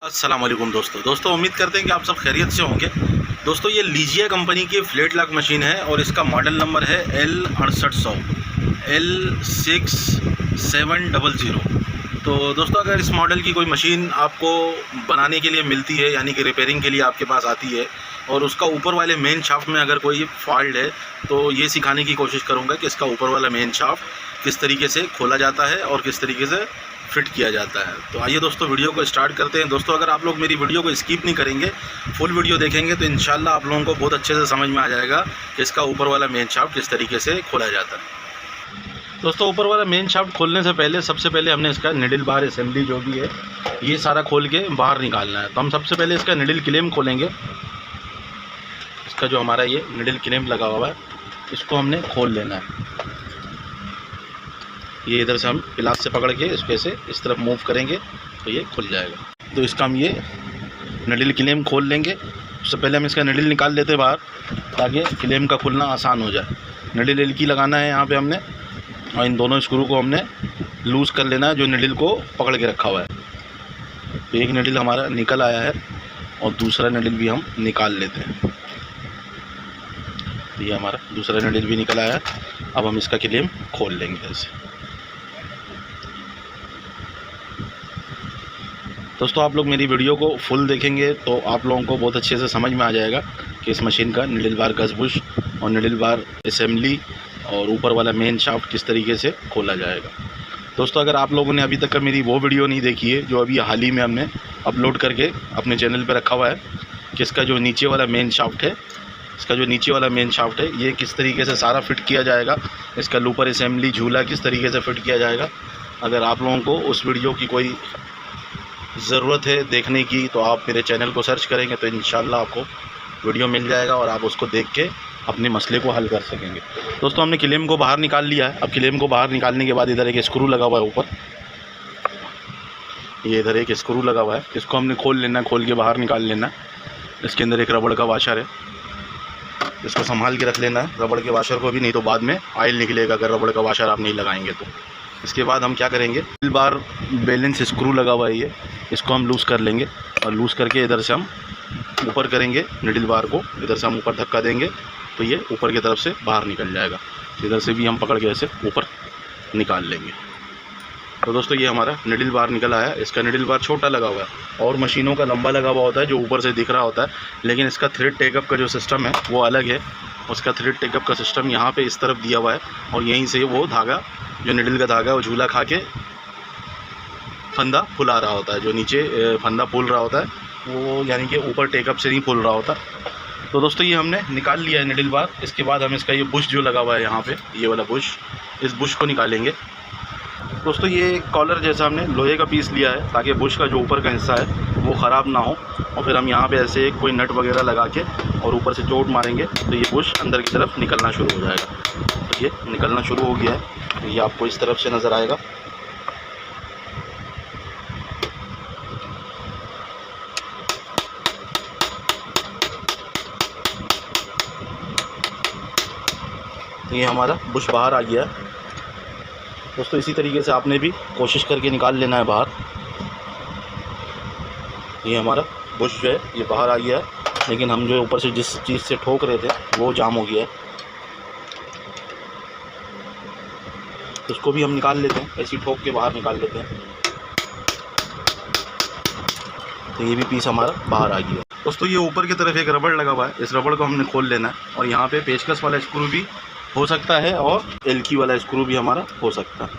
अस्सलाम वालेकुम दोस्तों उम्मीद करते हैं कि आप सब खैरियत से होंगे। दोस्तों ये लीजिया कंपनी की फ्लैट लॉक मशीन है और इसका मॉडल नंबर है L6800 L6700। तो दोस्तों अगर इस मॉडल की कोई मशीन आपको बनाने के लिए मिलती है, यानी कि रिपेयरिंग के लिए आपके पास आती है और उसका ऊपर वाले मेन शाफ्ट में अगर कोई फॉल्ट है, तो ये सिखाने की कोशिश करूँगा कि इसका ऊपर वाला मेन शाफ्ट किस तरीके से खोला जाता है और किस तरीके से फिट किया जाता है। तो आइए दोस्तों वीडियो को स्टार्ट करते हैं। दोस्तों अगर आप लोग मेरी वीडियो को स्किप नहीं करेंगे, फुल वीडियो देखेंगे, तो इंशाल्लाह आप लोगों को बहुत अच्छे से समझ में आ जाएगा कि इसका ऊपर वाला मेन शाफ्ट किस तरीके से खोला जाता है। दोस्तों ऊपर वाला मेन शाफ्ट खोलने से पहले सबसे पहले हमने इसका निडल बार असेंबली जो भी है ये सारा खोल के बाहर निकालना है। तो हम सबसे पहले इसका निडल क्लेम खोलेंगे। इसका जो हमारा ये निडल क्लेम लगा हुआ है इसको हमने खोल लेना है। ये इधर से हम गिलास से पकड़ के इसको ऐसे इस तरफ मूव करेंगे तो ये खुल जाएगा। तो इसका हम ये निडल क्लेम खोल लेंगे। उससे पहले हम इसका निडल निकाल लेते हैं बाहर, ताकि क्लेम का खुलना आसान हो जाए। निडल एलकी लगाना है यहाँ पे हमने, और इन दोनों स्क्रू को हमने लूज़ कर लेना है जो निडल को पकड़ के रखा हुआ है। तो एक निडल हमारा निकल आया है और दूसरा निडल भी हम निकाल लेते हैं। तो ये हमारा दूसरा निडल भी निकल आया है। अब हम इसका क्लेम खोल लेंगे ऐसे। दोस्तों आप लोग मेरी वीडियो को फुल देखेंगे तो आप लोगों को बहुत अच्छे से समझ में आ जाएगा कि इस मशीन का निडल बार गज बुश और निडल बार असेंबली और ऊपर वाला मेन शाफ्ट किस तरीके से खोला जाएगा। दोस्तों अगर आप लोगों ने अभी तक मेरी वो वीडियो नहीं देखी है जो अभी हाल ही में हमने अपलोड करके अपने चैनल पर रखा हुआ है कि इसका जो नीचे वाला मेन शाफ्ट है, इसका जो नीचे वाला मेन शाफ्ट है ये किस तरीके से सारा फिट किया जाएगा, इसका लूपर असेंबली झूला किस तरीके से फिट किया जाएगा। अगर आप लोगों को उस वीडियो की कोई ज़रूरत है देखने की तो आप मेरे चैनल को सर्च करेंगे तो इंशाल्लाह आपको वीडियो मिल जाएगा और आप उसको देख के अपने मसले को हल कर सकेंगे। दोस्तों हमने क्लेम को बाहर निकाल लिया है। अब क्लेम को बाहर निकालने के बाद इधर एक स्क्रू लगा हुआ है ऊपर, ये इधर एक स्क्रू लगा हुआ है, इसको हमने खोल लेना है, खोल के बाहर निकाल लेना है। इसके अंदर एक रबड़ का वाशर है, इसको संभाल के रख लेना है रबड़ के वाशर को भी, नहीं तो बाद में ऑयल निकलेगा अगर रबड़ का वाशर आप नहीं लगाएंगे तो। इसके बाद हम क्या करेंगे, निडल बार बैलेंस स्क्रू लगा हुआ है ये, इसको हम लूज़ कर लेंगे और लूज़ करके इधर से हम ऊपर करेंगे निडल बार को, इधर से हम ऊपर धक्का देंगे तो ये ऊपर की तरफ से बाहर निकल जाएगा। इधर से भी हम पकड़ के ऐसे ऊपर निकाल लेंगे। तो दोस्तों ये हमारा निडल बार निकल आया। इसका निडल बार छोटा लगा हुआ है और मशीनों का लंबा लगा हुआ होता है जो ऊपर से दिख रहा होता है, लेकिन इसका थ्रेड टेकअप का जो सिस्टम है वो अलग है। उसका थ्रेड टेकअप का सिस्टम यहाँ पे इस तरफ दिया हुआ है और यहीं से वो धागा जो निडल का धागा है वो झूला खा के फंदा फुला रहा होता है। जो नीचे फंदा फूल रहा होता है वो यानी कि ऊपर टेकअप से नहीं फूल रहा होता। तो दोस्तों ये हमने निकाल लिया है निडल बार। इसके बाद हम इसका ये बुश जो लगा हुआ है यहाँ पे, ये वाला बुश, इस बुश को निकालेंगे। दोस्तों ये कॉलर जैसा हमने लोहे का पीस लिया है ताकि बुश का जो ऊपर का हिस्सा है वो ख़राब ना हो, और फिर हम यहाँ पे ऐसे कोई नट वगैरह लगा के और ऊपर से चोट मारेंगे तो ये बुश अंदर की तरफ निकलना शुरू हो जाएगा। तो ये निकलना शुरू हो गया है, तो ये आपको इस तरफ से नज़र आएगा। ये हमारा बुश बाहर आ गया है। दोस्तों इसी तरीके से आपने भी कोशिश करके निकाल लेना है बाहर। ये हमारा बुश जो है ये बाहर आ गया है, लेकिन हम जो ऊपर से जिस चीज़ से ठोक रहे थे वो जाम हो गया है, उसको भी हम निकाल लेते हैं, ऐसी ठोक के बाहर निकाल लेते हैं। तो ये भी पीस हमारा बाहर आ गया। दोस्तों ये ऊपर की तरफ एक रबड़ लगा हुआ है, इस रबड़ को हमने खोल लेना है और यहाँ पे पेचकस वाला स्क्रू भी हो सकता है और एलकी वाला स्क्रू भी हमारा हो सकता है।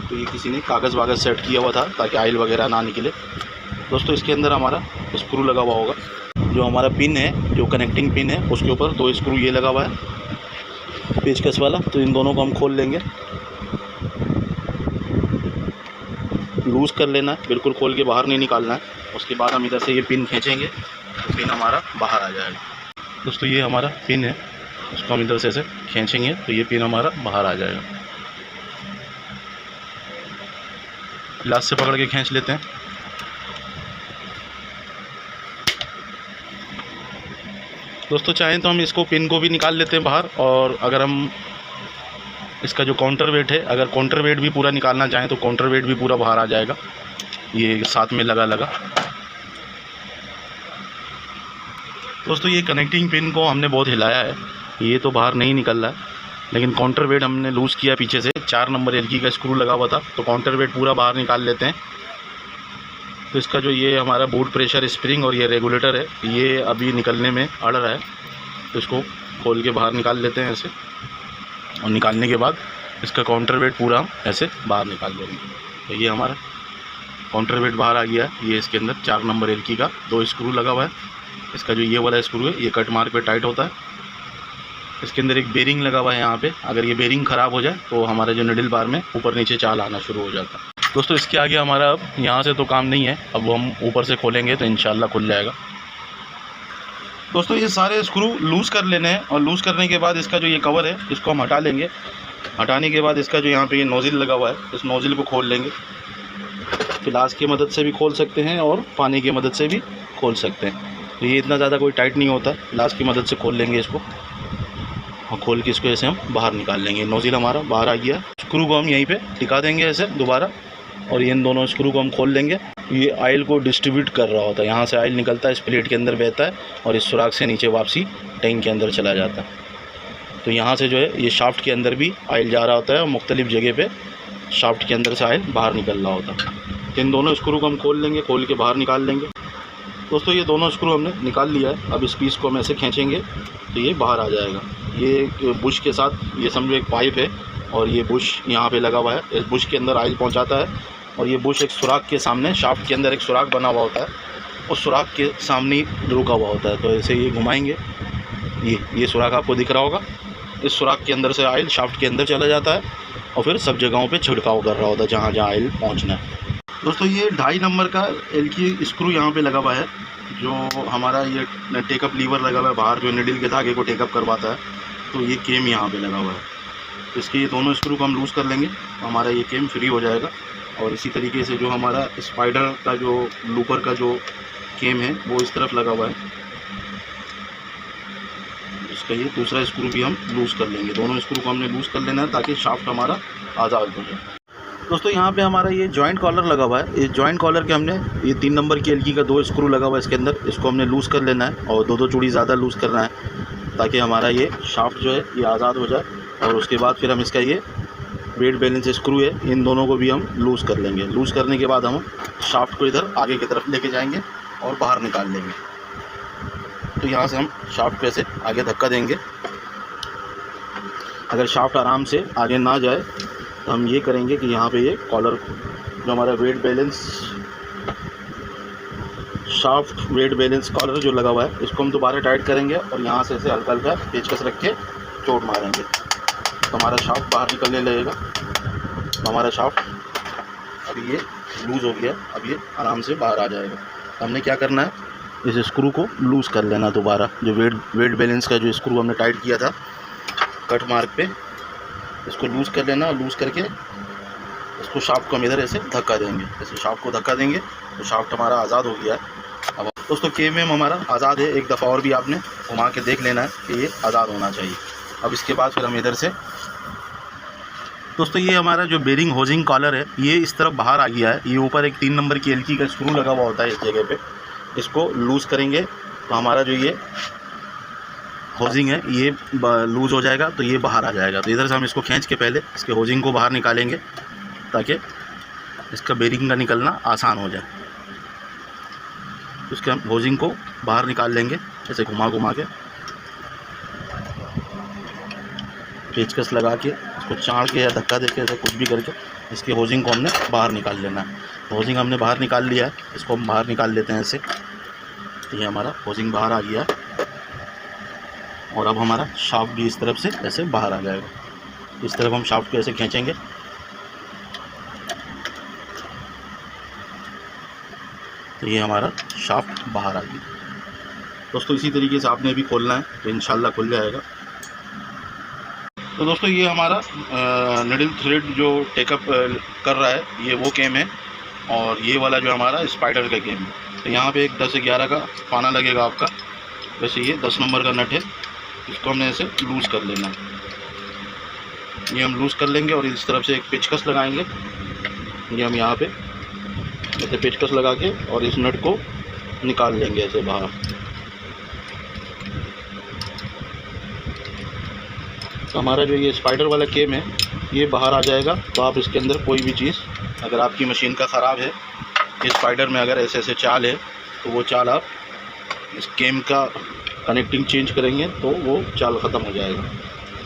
तो ये किसी ने कागज़ वागज़ सेट किया हुआ था ताकि ऑयल वगैरह ना निकले। दोस्तों इसके अंदर हमारा स्क्रू लगा हुआ होगा, जो हमारा पिन है, जो कनेक्टिंग पिन है उसके ऊपर 2 स्क्रू ये लगा हुआ है पेचकस वाला। तो इन दोनों को हम खोल लेंगे, लूज़ कर लेना है, बिल्कुल खोल के बाहर नहीं निकालना है। उसके बाद हम इधर से ये पिन खींचेंगे तो पिन हमारा बाहर आ जाएगा। दोस्तों ये हमारा पिन है, उसको हम इधर से ऐसे खींचेंगे तो ये पिन हमारा बाहर आ जाएगा। गिलास से पकड़ के खींच लेते हैं। दोस्तों चाहें तो हम इसको पिन को भी निकाल लेते हैं बाहर, और अगर हम इसका जो काउंटर वेट है, अगर काउंटर वेट भी पूरा निकालना चाहें तो काउंटर वेट भी पूरा बाहर आ जाएगा। ये साथ में लगा। दोस्तों ये कनेक्टिंग पिन को हमने बहुत हिलाया है, ये तो बाहर नहीं निकल रहा है, लेकिन काउंटर वेट हमने लूज़ किया पीछे से। 4 नंबर एलकी का स्क्रू लगा हुआ था, तो काउंटर वेट पूरा बाहर निकाल लेते हैं। तो इसका जो ये हमारा बूट प्रेशर स्प्रिंग और ये रेगुलेटर है, ये अभी निकलने में अड़ रहा है, तो इसको खोल के बाहर निकाल लेते हैं ऐसे। और निकालने के बाद इसका काउंटर वेट पूरा हम ऐसे बाहर निकाल देंगे। तो ये हमारा काउंटर वेट बाहर आ गया है। ये इसके अंदर 4 नंबर एलकी का 2 स्क्रू लगा हुआ है। इसका जो ये वाला स्क्रू है, ये कट मार्क पे टाइट होता है। इसके अंदर एक बेरिंग लगा हुआ है यहाँ पे। अगर ये बेरिंग ख़राब हो जाए तो हमारे जो निडल बार में ऊपर नीचे चाल आना शुरू हो जाता है। दोस्तों इसके आगे हमारा अब यहाँ से तो काम नहीं है, अब हम ऊपर से खोलेंगे तो इंशाल्लाह खुल जाएगा। दोस्तों ये सारे स्क्रू लूज़ कर लेने हैं, और लूज़ करने के बाद इसका जो ये कवर है इसको हम हटा लेंगे। हटाने के बाद इसका जो यहाँ पे ये नोज़िल लगा हुआ है, इस नोज़िल को खोल लेंगे। गिलास की मदद से भी खोल सकते हैं और पानी की मदद से भी खोल सकते हैं। तो ये इतना ज़्यादा कोई टाइट नहीं होता, गिलास की मदद से खोल लेंगे इसको, और खोल के इसको ऐसे हम बाहर निकाल लेंगे। नोज़िल हमारा बाहर आ गया। स्क्रू को हम यहीं पे टिका देंगे ऐसे दोबारा, और इन दोनों स्क्रू को हम खोल लेंगे। ये ऑयल को डिस्ट्रीब्यूट कर रहा होता है, यहाँ से ऑयल निकलता है, इस प्लेट के अंदर बहता है और इस सुराख से नीचे वापसी टैंक के अंदर चला जाता है। तो यहाँ से जो है ये शाफ्ट के अंदर भी ऑयल जा रहा होता है, और मुख्तलिफ़ जगह पे शाफ्ट के अंदर से ऑयल बाहर निकल रहा होता है। इन दोनों स्क्रू को हम खोल लेंगे, खोल के बाहर निकाल लेंगे। दोस्तों ये दोनों स्क्रू हमने निकाल लिया है। अब इस पीस को हम ऐसे खींचेंगे तो ये बाहर आ जाएगा। ये बुश के साथ ये समझो एक पाइप है, और ये बुश यहाँ पे लगा हुआ है। इस बुश के अंदर ऑयल पहुँचाता है, और ये बुश एक सुराख के सामने, शाफ्ट के अंदर एक सुराख बना हुआ होता है, उस सुराख के सामने ही रुका हुआ होता है। तो ऐसे ये घुमाएंगे, ये सुराख आपको दिख रहा होगा। इस सुराख के अंदर से ऑयल शाफ्ट के अंदर चला जाता है, और फिर सब जगहों पे छिड़काव कर रहा होता है जहाँ जहाँ ऑयल पहुँचना है। दोस्तों ये 2.5 नंबर का एलकी स्क्रू यहाँ पे लगा हुआ है, जो हमारा ये टेकअप लीवर लगा हुआ है बाहर, जो निडल के धागे को टेकअप करवाता है। तो ये केम यहाँ पे लगा हुआ है। तो इसके ये दोनों स्क्रू को हम लूज़ कर लेंगे, तो हमारा ये केम फ्री हो जाएगा। और इसी तरीके से जो हमारा स्पाइडर का जो लूपर का जो केम है वो इस तरफ लगा हुआ है, इसका ये दूसरा स्क्रू भी हम लूज़ कर लेंगे। दोनों स्क्रू को हमने लूज़ कर लेना है ताकि शाफ्ट हमारा आज़ाद हो जाए। दोस्तों यहाँ पे हमारा ये जॉइंट कॉलर लगा हुआ है। इस जॉइंट कॉलर के हमने ये 3 नंबर की एलकी का 2 स्क्रू लगा हुआ है इसके अंदर, इसको हमने लूज़ कर लेना है, और 2-2 चूड़ी ज़्यादा लूज़ करना है ताकि हमारा ये शाफ्ट जो है ये आज़ाद हो जाए। और उसके बाद फिर हम इसका ये वेट बैलेंस स्क्रू है, इन दोनों को भी हम लूज़ कर लेंगे। लूज़ करने के बाद हम शाफ्ट को इधर आगे की तरफ लेके जाएंगे और बाहर निकाल लेंगे। तो यहाँ से हम शाफ्ट पे से आगे धक्का देंगे। अगर शाफ्ट आराम से आगे ना जाए तो हम ये करेंगे कि यहाँ पे ये कॉलर जो हमारा weight balance shaft weight balance collar जो लगा हुआ है, इसको हम दोबारा टाइट करेंगे, और यहाँ से ऐसे हल्का हल्का पेचकस रख के चोट मारेंगे तो हमारा शाफ्ट बाहर निकलने लगेगा। तो हमारा शाफ्ट अभी ये लूज़ हो गया, अब ये आराम से बाहर आ जाएगा। तो हमने क्या करना है, इस स्क्रू को लूज़ कर लेना दोबारा। जो वेट बैलेंस का जो स्क्रू हमने टाइट किया था कट मार्क पे, इसको लूज़ कर लेना। लूज़ करके इसको शाफ्ट को हम इधर ऐसे धक्का देंगे, ऐसे शाफ्ट को धक्का देंगे तो शाफ्ट हमारा आज़ाद हो गया है। अब दोस्तों केम हमारा आज़ाद है। एक दफ़ा और भी आपने घुमा के देख लेना है कि ये आज़ाद होना चाहिए। अब इसके बाद फिर हम इधर से दोस्तों ये हमारा जो बेरिंग होजिंग कॉलर है ये इस तरफ बाहर आ गया है। ये ऊपर एक 3 नंबर की एलकी का स्क्रू लगा हुआ होता है इस जगह पे, इसको लूज़ करेंगे तो हमारा जो ये होजिंग है ये लूज़ हो जाएगा, तो ये बाहर आ जाएगा। तो इधर से हम इसको खींच के पहले इसके होजिंग को बाहर निकालेंगे ताकि इसका बेरिंग का निकलना आसान हो जाए। उसके हम होजिंग को बाहर निकाल लेंगे ऐसे घुमा घुमा के, पेचकस लगा के, इसको चाड़ के या धक्का देके ऐसे कुछ भी करके इसके होजिंग को हमने बाहर निकाल लेना है। तो होजिंग हमने बाहर निकाल लिया है, इसको हम बाहर निकाल लेते हैं ऐसे। तो ये हमारा होजिंग बाहर आ गया है, और अब हमारा शाफ्ट भी इस तरफ से ऐसे बाहर आ जाएगा। इस तरफ हम शाफ्ट को ऐसे खींचेंगे तो ये हमारा शाफ्ट बाहर आ गया। दोस्तों इसी तरीके से आपने भी खोलना है तो इंशाल्लाह खुल जाएगा। तो दोस्तों ये हमारा निडल थ्रेड जो टेकअप कर रहा है ये वो केम है, और ये वाला जो हमारा स्पाइडर का केम है। तो यहाँ पे एक 10 से 11 का पाना लगेगा आपका। वैसे ये 10 नंबर का नट है, इसको हमने ऐसे लूज़ कर लेना है। ये हम लूज़ कर लेंगे और इस तरफ से एक पेचकस लगाएंगे। ये हम यहाँ पे ऐसे पेचकस लगा के और इस नट को निकाल लेंगे ऐसे बाहर। तो हमारा जो ये स्पाइडर वाला केम है ये बाहर आ जाएगा। तो आप इसके अंदर कोई भी चीज़, अगर आपकी मशीन का ख़राब है, इस स्पाइडर में अगर ऐसे ऐसे चाल है तो वो चाल आप इस केम का कनेक्टिंग चेंज करेंगे तो वो चाल ख़त्म हो जाएगा।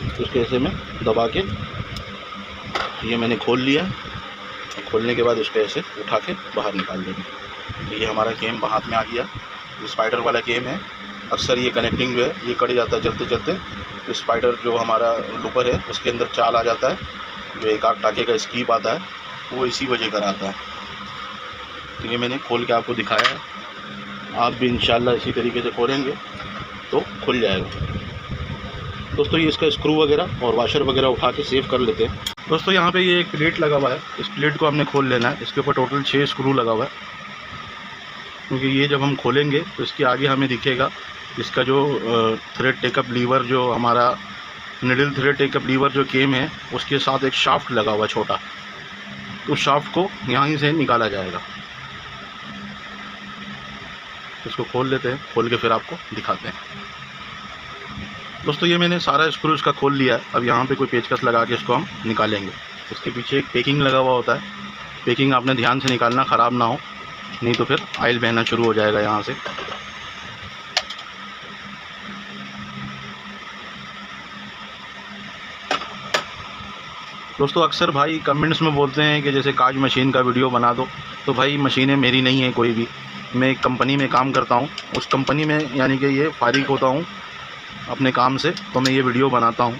तो इसके ऐसे में दबा के ये मैंने खोल लिया। खोलने के बाद इसको ऐसे उठा के बाहर निकाल देंगे। तो ये हमारा केम हाथ में आ गया। ये स्पाइडर वाला केम है। अक्सर ये कनेक्टिंग जो है ये कट जाता है चलते चलते। तो स्पाइडर जो हमारा लूपर है उसके अंदर चाल आ जाता है, जो एक आग टाके का स्कीप आता है, वो इसी वजह कर आता है। तो ये मैंने खोल के आपको दिखाया है। आप भी इंशाल्लाह इसी तरीके से खोलेंगे तो खुल जाएगा। दोस्तों ये इसका स्क्रू वगैरह और वाशर वगैरह उठा के सेव कर लेते हैं। दोस्तों यहाँ पे ये एक प्लेट लगा हुआ है, इस प्लेट को हमने खोल लेना है। इसके ऊपर टोटल 6 स्क्रू लगा हुआ है, क्योंकि ये जब हम खोलेंगे तो इसके आगे हमें दिखेगा इसका जो थ्रेड टेकअप लीवर, जो हमारा निडल थ्रेड टेकअप लीवर जो केम है, उसके साथ एक शाफ्ट लगा हुआ छोटा। तो उस शाफ्ट को यहाँ से निकाला जाएगा। इसको खोल लेते हैं, खोल के फिर आपको दिखाते हैं। दोस्तों ये मैंने सारा स्क्रू इसका खोल लिया है। अब यहाँ पे कोई पेचकस लगा के इसको हम निकालेंगे। इसके पीछे एक पेकिंग लगा हुआ होता है, पेकिंग आपने ध्यान से निकालना, ख़राब ना हो, नहीं तो फिर ऑयल बहना शुरू हो जाएगा यहाँ से। दोस्तों अक्सर भाई कमेंट्स में बोलते हैं कि जैसे काज मशीन का वीडियो बना दो। तो भाई मशीनें मेरी नहीं है कोई भी, मैं एक कंपनी में काम करता हूँ। उस कंपनी में यानी कि ये फारिग होता हूँ अपने काम से, तो मैं ये वीडियो बनाता हूँ।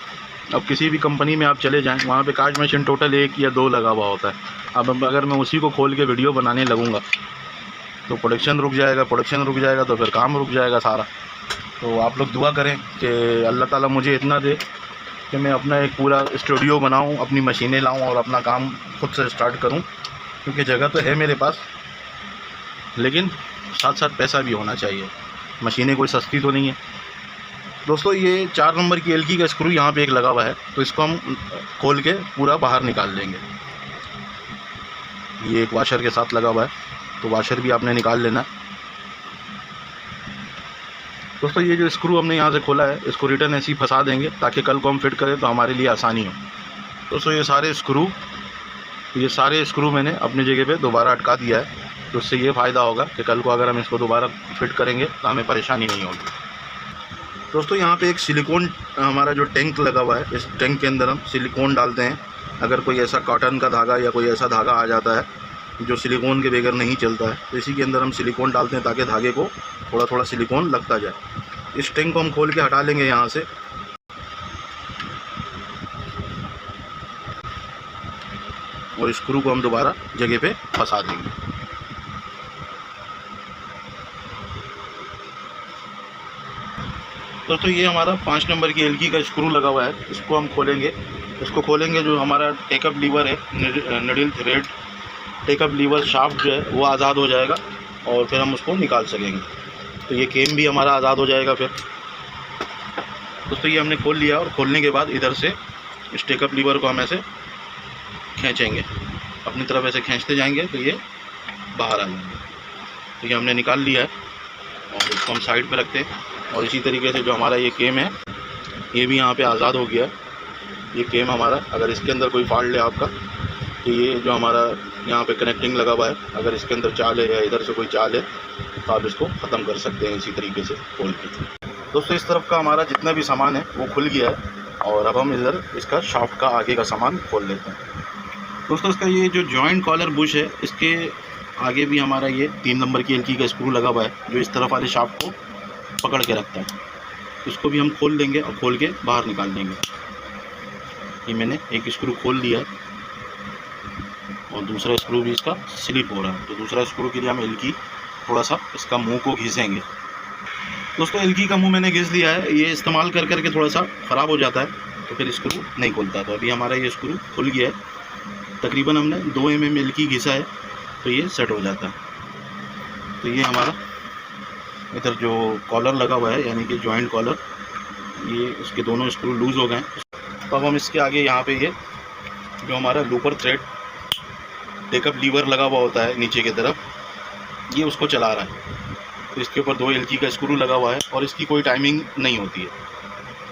अब किसी भी कंपनी में आप चले जाएं, वहाँ पे काज मशीन टोटल 1 या 2 लगा हुआ होता है। अब अगर मैं उसी को खोल के वीडियो बनाने लगूँगा तो प्रोडक्शन रुक जाएगा, प्रोडक्शन रुक जाएगा तो फिर काम रुक जाएगा सारा। तो आप लोग दुआ करें कि अल्लाह ताला मुझे इतना दे कि मैं अपना एक पूरा स्टूडियो बनाऊँ, अपनी मशीनें लाऊँ और अपना काम खुद से स्टार्ट करूँ। क्योंकि जगह तो है मेरे पास, लेकिन साथ साथ पैसा भी होना चाहिए। मशीनें कोई सस्ती तो नहीं है। दोस्तों ये 4 नंबर की एलकी का स्क्रू यहाँ पे एक लगा हुआ है, तो इसको हम खोल के पूरा बाहर निकाल देंगे। ये एक वाशर के साथ लगा हुआ है, तो वाशर भी आपने निकाल लेना। दोस्तों ये जो स्क्रू हमने यहाँ से खोला है, इसको रिटर्न ऐसे ही फंसा देंगे ताकि कल को हम फिट करें तो हमारे लिए आसानी हो। दोस्तों ये सारे स्क्रू मैंने अपनी जगह पे दोबारा अटका दिया है। तो उससे ये फ़ायदा होगा कि कल को अगर हम इसको दोबारा फिट करेंगे तो हमें परेशानी नहीं होगी। दोस्तों यहाँ पे एक सिलिकॉन हमारा जो टैंक लगा हुआ है, इस टैंक के अंदर हम सिलिकॉन डालते हैं। अगर कोई ऐसा कॉटन का धागा या कोई ऐसा धागा आ जाता है जो सिलिकॉन के बगैर नहीं चलता है, तो इसी के अंदर हम सिलिकॉन डालते हैं ताकि धागे को थोड़ा थोड़ा सिलिकॉन लगता जाए। इस टैंक को हम खोल के हटा लेंगे यहाँ से। और स्क्रू को हम दोबारा जगह पे फंसा देंगे। दोस्तों ये हमारा 5 नंबर की एलकी का स्क्रू लगा हुआ है, इसको हम खोलेंगे। इसको खोलेंगे, जो हमारा टेकअप लीवर है, needle thread take up liver shaft जो है वो आज़ाद हो जाएगा और फिर हम उसको निकाल सकेंगे। तो ये केम भी हमारा आज़ाद हो जाएगा फिर। दोस्तों ये हमने खोल लिया और खोलने के बाद इधर से इस टेकअप लीवर को हम ऐसे खींचेंगे, अपनी तरफ ऐसे खींचते जाएंगे तो ये बाहर आ जाएंगे। तो ये हमने निकाल लिया है और इसको हम साइड पे रखते हैं। और इसी तरीके से जो हमारा ये केम है ये भी यहाँ पे आज़ाद हो गया है। ये केम हमारा, अगर इसके अंदर कोई फॉल्ट है आपका, तो ये जो हमारा यहाँ पे कनेक्टिंग लगा हुआ है, अगर इसके अंदर चाल है या इधर से कोई चाल है तो आप इसको ख़त्म कर सकते हैं इसी तरीके से खोल के। दोस्तों इस तरफ का हमारा जितना भी सामान है वो खुल गया है और अब हम इधर इसका शाफ्ट का आगे का सामान खोल लेते हैं। दोस्तों इसका ये जो जॉइंट कॉलर बुश है, इसके आगे भी हमारा ये 3 नंबर की एलकी का स्क्रू लगा हुआ है जो इस तरफ वाले शाफ्ट को पकड़ के रखता है। इसको भी हम खोल देंगे और खोल के बाहर निकाल देंगे। ये मैंने एक स्क्रू खोल लिया है और दूसरा स्क्रू भी इसका स्लिप हो रहा है। तो दूसरा स्क्रू के लिए हम एलकी थोड़ा सा इसका मुंह को घिसेंगे। दोस्तों एलकी का मुंह मैंने घिस लिया है। ये इस्तेमाल कर करके थोड़ा सा ख़राब हो जाता है तो फिर स्क्रू नहीं खुलता। तो अभी हमारा ये स्क्रू खुल गया है। तकरीबन हमने 2 mm एलकी घिसा है तो ये सेट हो जाता है। तो ये हमारा इधर जो कॉलर लगा हुआ है यानी कि जॉइंट कॉलर, ये इसके दोनों स्क्रू लूज़ हो गए। तो अब हम इसके आगे यहाँ पे ये जो हमारा लूपर थ्रेड टेकअप लीवर लगा हुआ होता है नीचे की तरफ, ये उसको चला रहा है। तो इसके ऊपर 2 LG का स्क्रू लगा हुआ है और इसकी कोई टाइमिंग नहीं होती है।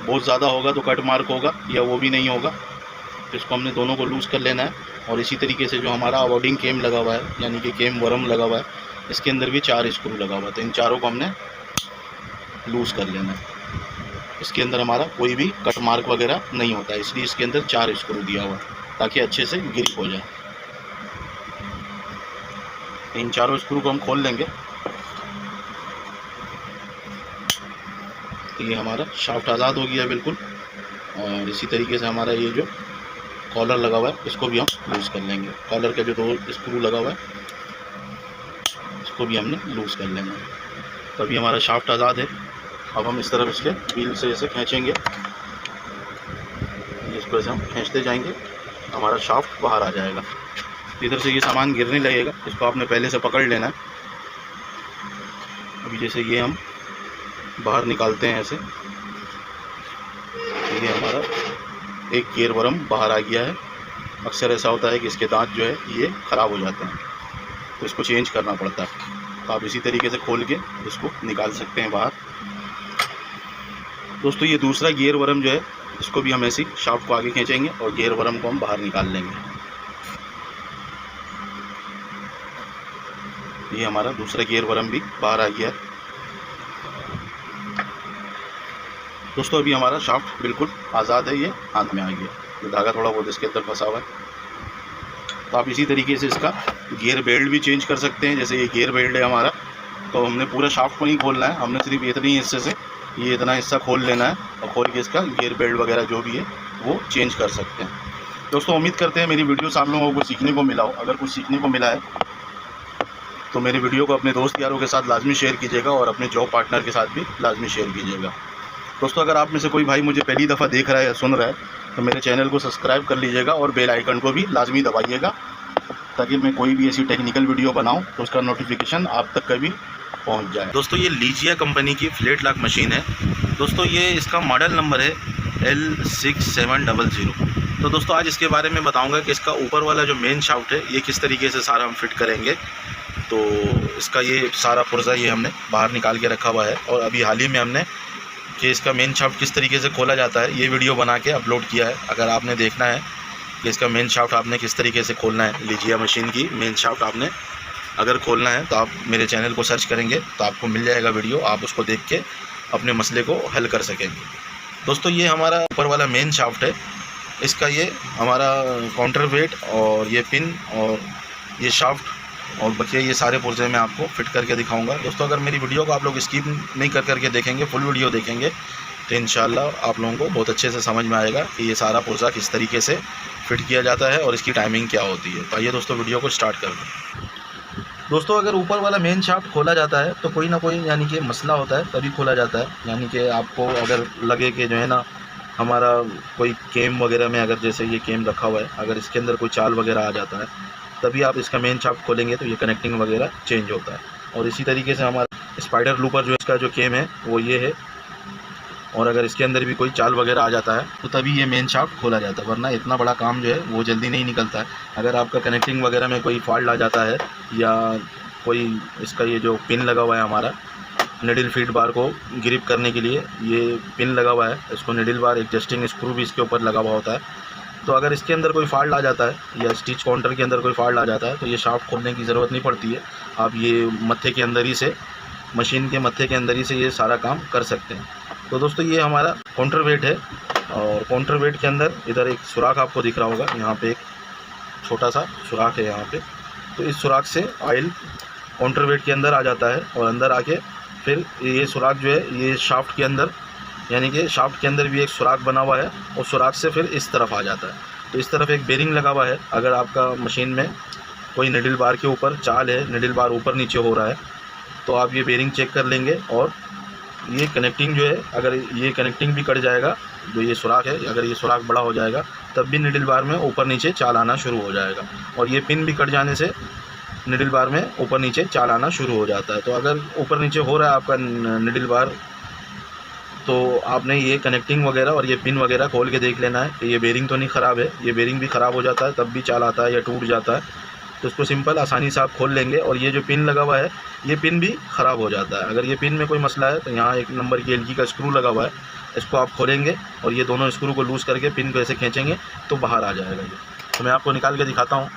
बहुत ज़्यादा होगा तो कट मार्क होगा या वो भी नहीं होगा। तो इसको हमने दोनों को लूज़ कर लेना है। और इसी तरीके से जो हमारा अवॉइडिंग केम लगा हुआ है, यानी कि केम वर्म लगा हुआ है, इसके अंदर भी 4 स्क्रू लगा हुआ है। तो इन चारों को हमने लूज़ कर लेना है। इसके अंदर हमारा कोई भी कट मार्क वगैरह नहीं होता है, इसलिए इसके अंदर 4 स्क्रू दिया हुआ है ताकि अच्छे से ग्रिप हो जाए। इन चारों स्क्रू को हम खोल लेंगे। तो ये हमारा शाफ्ट आज़ाद हो गया बिल्कुल। और इसी तरीके से हमारा ये जो कॉलर लगा हुआ है इसको भी हम लूज़ कर लेंगे। कॉलर का जो 2 स्क्रू लगा हुआ है इसको भी हमने लूज़ कर लेंगे। तो अभी हमारा शाफ्ट आज़ाद है। अब हम इस तरफ इसके व्हील से ऐसे खींचेंगे, इसको ऐसे हम खींचते जाएंगे, हमारा शाफ्ट बाहर आ जाएगा। इधर से ये सामान गिरने लगेगा, इसको आपने पहले से पकड़ लेना है। अभी जैसे ये हम बाहर निकालते हैं ऐसे, ये हमारा एक गियर वर्म बाहर आ गया है। अक्सर ऐसा होता है कि इसके दांत जो है ये ख़राब हो जाते हैं, तो इसको चेंज करना पड़ता है। तो आप इसी तरीके से खोल के इसको निकाल सकते हैं बाहर। दोस्तों ये दूसरा गियर वर्म जो है इसको भी हम ऐसे शाफ्ट को आगे खींचेंगे और गियर वर्म को हम बाहर निकाल लेंगे। ये हमारा दूसरा गियर वर्म भी बाहर आ गया है। दोस्तों अभी हमारा शाफ्ट बिल्कुल आज़ाद है, ये हाथ में आ गया। ये धागा थोड़ा बहुत इसके अंदर फंसा हुआ है। तो आप इसी तरीके से इसका गियर बेल्ट भी चेंज कर सकते हैं। जैसे ये गियर बेल्ट है हमारा, तो हमने पूरा शाफ्ट को नहीं खोलना है, हमने सिर्फ इतने ही हिस्से से ये इतना हिस्सा खोल लेना है और खोल के इसका गियर बेल्ट वगैरह जो भी है वो चेंज कर सकते हैं। दोस्तों उम्मीद करते हैं मेरी वीडियो से आप लोगों को सीखने को मिला हो। अगर कुछ सीखने को मिला है तो मेरे वीडियो को अपने दोस्त यारों के साथ लाजमी शेयर कीजिएगा और अपने जॉब पार्टनर के साथ भी लाजमी शेयर कीजिएगा। दोस्तों अगर आप में से कोई भाई मुझे पहली दफ़ा देख रहा है या सुन रहा है तो मेरे चैनल को सब्सक्राइब कर लीजिएगा और बेल आइकन को भी लाजमी दबाइएगा, ताकि मैं कोई भी ऐसी टेक्निकल वीडियो बनाऊं तो उसका नोटिफिकेशन आप तक कभी पहुंच जाए। दोस्तों ये लीजिया कंपनी की फ्लैट लॉक मशीन है। दोस्तों ये इसका मॉडल नंबर है L6700। तो दोस्तों आज इसके बारे में बताऊंगा कि इसका ऊपर वाला जो मेन शाफ्ट है ये किस तरीके से सारा हम फिट करेंगे। तो इसका ये सारा पुर्जा ये हमने बाहर निकाल के रखा हुआ है और अभी हाल ही में हमने कि इसका मेन शाफ्ट किस तरीके से खोला जाता है ये वीडियो बना के अपलोड किया है। अगर आपने देखना है कि इसका मेन शाफ्ट आपने किस तरीके से खोलना है, लीजिया मशीन की मेन शाफ्ट आपने अगर खोलना है तो आप मेरे चैनल को सर्च करेंगे तो आपको मिल जाएगा वीडियो, आप उसको देख के अपने मसले को हल कर सकेंगे। दोस्तों ये हमारा ऊपर वाला मेन शाफ्ट है, इसका ये हमारा काउंटर वेट और ये पिन और ये शाफ्ट और बचिए ये सारे पुर्जे मैं आपको फिट करके दिखाऊंगा। दोस्तों अगर मेरी वीडियो को आप लोग स्किप नहीं कर देखेंगे, फुल वीडियो देखेंगे तो इंशाल्लाह आप लोगों को बहुत अच्छे से समझ में आएगा कि ये सारा पुर्जा किस तरीके से फिट किया जाता है और इसकी टाइमिंग क्या होती है। तो आइए दोस्तों वीडियो को स्टार्ट कर दें। दोस्तों अगर ऊपर वाला मेन शाफ्ट खोला जाता है तो कोई ना कोई यानी कि मसला होता है तभी खोला जाता है। यानी कि आपको अगर लगे कि जो है ना हमारा कोई केम वगैरह में अगर जैसे ये केम रखा हुआ है, अगर इसके अंदर कोई चाल वगैरह आ जाता है तभी आप इसका मेन शाफ्ट खोलेंगे तो ये कनेक्टिंग वगैरह चेंज होता है। और इसी तरीके से हमारा स्पाइडर लूपर जो इसका जो केम है वो ये है, और अगर इसके अंदर भी कोई चाल वगैरह आ जाता है तो तभी ये मेन शाफ्ट खोला जाता है, वरना इतना बड़ा काम जो है वो जल्दी नहीं निकलता है। अगर आपका कनेक्टिंग वगैरह में कोई फॉल्ट आ जाता है या कोई इसका ये जो पिन लगा हुआ है हमारा निडल फीड बार को ग्रिप करने के लिए ये पिन लगा हुआ है, इसको निडल बार एडजस्टिंग स्क्रू भी इसके ऊपर लगा हुआ होता है। तो अगर इसके अंदर कोई फॉल्ट आ जाता है या स्टिच काउंटर के अंदर कोई फॉल्ट आ जाता है तो ये शाफ्ट खोलने की ज़रूरत नहीं पड़ती है, आप ये मत्थे के अंदर ही से मशीन के मत्थे के अंदर ही से ये सारा काम कर सकते हैं। तो दोस्तों ये हमारा काउंटर वेट है और काउंटर वेट के अंदर इधर एक सुराख आपको दिख रहा होगा, यहाँ पे एक छोटा सा सुराख है यहाँ पे। तो इस सुराख से ऑयल काउंटर वेट के अंदर आ जाता है और अंदर आके फिर ये सुराख जो है ये शाफ्ट के अंदर, यानी कि शाफ्ट के अंदर भी एक सुराख बना हुआ है और सुराख से फिर इस तरफ आ जाता है। तो इस तरफ एक बेरिंग लगा हुआ है। अगर आपका मशीन में कोई निडल बार के ऊपर चाल है, निडल बार ऊपर नीचे हो रहा है तो आप ये बेरिंग चेक कर लेंगे और ये कनेक्टिंग जो है अगर ये कनेक्टिंग भी कट जाएगा, जो ये सुराख है अगर ये सुराख बड़ा हो जाएगा तब भी निडल बार में ऊपर नीचे चाल आना शुरू हो जाएगा, और ये पिन भी कट जाने से निडल बार में ऊपर नीचे चाल आना शुरू हो जाता है। तो अगर ऊपर नीचे हो रहा है आपका निडल बार तो आपने ये कनेक्टिंग वगैरह और ये पिन वगैरह खोल के देख लेना है कि ये बेरिंग तो नहीं ख़राब है। ये बेरिंग भी ख़राब हो जाता है तब भी चाल आता है या टूट जाता है, तो इसको सिंपल आसानी से आप खोल लेंगे। और ये जो पिन लगा हुआ है ये पिन भी ख़राब हो जाता है। अगर ये पिन में कोई मसला है तो यहाँ 1 नंबर की एलगी का स्क्रू लगा हुआ है, इसको आप खोलेंगे और ये दोनों स्क्रू को लूज़ करके पिन को ऐसे खींचेंगे तो बाहर आ जाएगा ये। तो मैं आपको निकाल के दिखाता हूँ।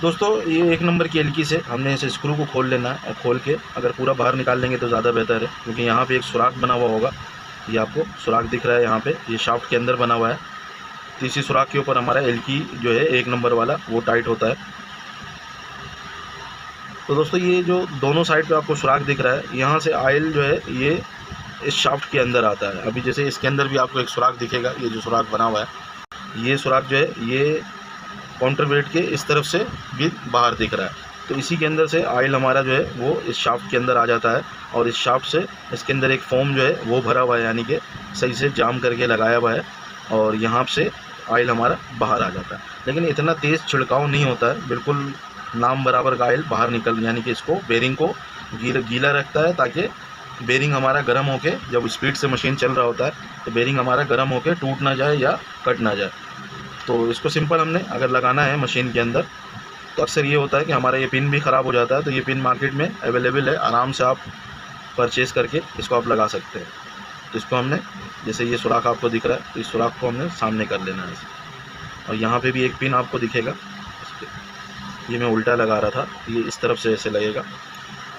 दोस्तों ये 1 नंबर की एलगी से हमने इस स्क्रू को खोल लेना है और खोल के अगर पूरा बाहर निकाल लेंगे तो ज़्यादा बेहतर है, क्योंकि यहाँ पे एक सुराख बना हुआ होगा। ये आपको सुराख दिख रहा है यहाँ पे, ये शाफ्ट के अंदर बना हुआ है। तो इसी सुराख के ऊपर हमारा एलगी जो है 1 नंबर वाला वो टाइट होता है। तो दोस्तों ये जो दोनों साइड पे आपको सुराख दिख रहा है, यहाँ से ऑयल जो है ये इस शाफ्ट के अंदर आता है। अभी जैसे इसके अंदर भी आपको एक सुराख दिखेगा, ये जो सुराख बना हुआ है ये सुराख जो है ये काउंटर वेट के इस तरफ से भी बाहर दिख रहा है। तो इसी के अंदर से ऑयल हमारा जो है वो इस शाफ्ट के अंदर आ जाता है और इस शाफ्ट से इसके अंदर एक फोम जो है वो भरा हुआ है, यानी कि सही से जाम करके लगाया हुआ है और यहाँ से ऑयल हमारा बाहर आ जाता है। लेकिन इतना तेज़ छिड़काव नहीं होता है, बिल्कुल नाम बराबर का ऑयल बाहर निकल, यानी कि इसको बेरिंग को गीला रखता है ताकि बेरिंग हमारा गर्म होके जब स्पीड से मशीन चल रहा होता है तो बेरिंग हमारा गर्म होके टूट ना जाए या कट ना जाए। तो इसको सिंपल हमने अगर लगाना है मशीन के अंदर तो अक्सर ये होता है कि हमारा ये पिन भी ख़राब हो जाता है। तो ये पिन मार्केट में अवेलेबल है, आराम से आप परचेज़ करके इसको आप लगा सकते हैं। तो इसको हमने जैसे ये सुराख आपको दिख रहा है तो इस सुराख को हमने सामने कर लेना है और यहाँ पे भी एक पिन आपको दिखेगा, ये मैं उल्टा लगा रहा था, ये इस तरफ से ऐसे लगेगा।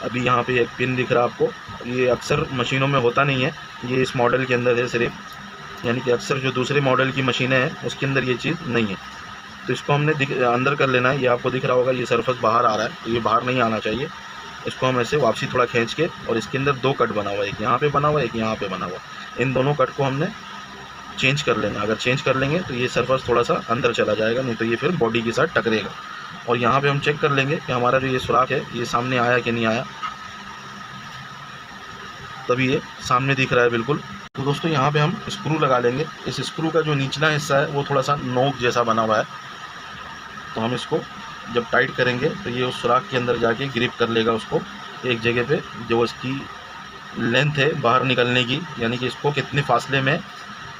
अभी यहाँ पे एक पिन दिख रहा है आपको, ये अक्सर मशीनों में होता नहीं है, ये इस मॉडल के अंदर है सिर्फ, यानी कि अक्सर जो दूसरे मॉडल की मशीनें हैं उसके अंदर ये चीज़ नहीं है। तो इसको हमने अंदर कर लेना है। ये आपको दिख रहा होगा ये सरफेस बाहर आ रहा है, तो ये बाहर नहीं आना चाहिए। इसको हम ऐसे वापसी थोड़ा खींच के और इसके अंदर 2 कट बना हुआ है, एक यहाँ पे बना हुआ है, एक यहाँ पे बना हुआ है। इन दोनों कट को हमने चेंज कर लेना। अगर चेंज कर लेंगे तो ये सरफेस थोड़ा सा अंदर चला जाएगा, नहीं तो ये फिर बॉडी के साथ टकरेगा। और यहाँ पे हम चेक कर लेंगे कि हमारा जो ये सुराख है ये सामने आया कि नहीं आया, तभी ये सामने दिख रहा है बिल्कुल। तो दोस्तों यहाँ पे हम स्क्रू लगा लेंगे। इस स्क्रू का जो निचला हिस्सा है वो थोड़ा सा नोक जैसा बना हुआ है, तो हम इसको जब टाइट करेंगे तो ये उस सुराख के अंदर जाके ग्रिप कर लेगा उसको एक जगह पे, जो इसकी लेंथ है बाहर निकलने की, यानी कि इसको कितने फासले में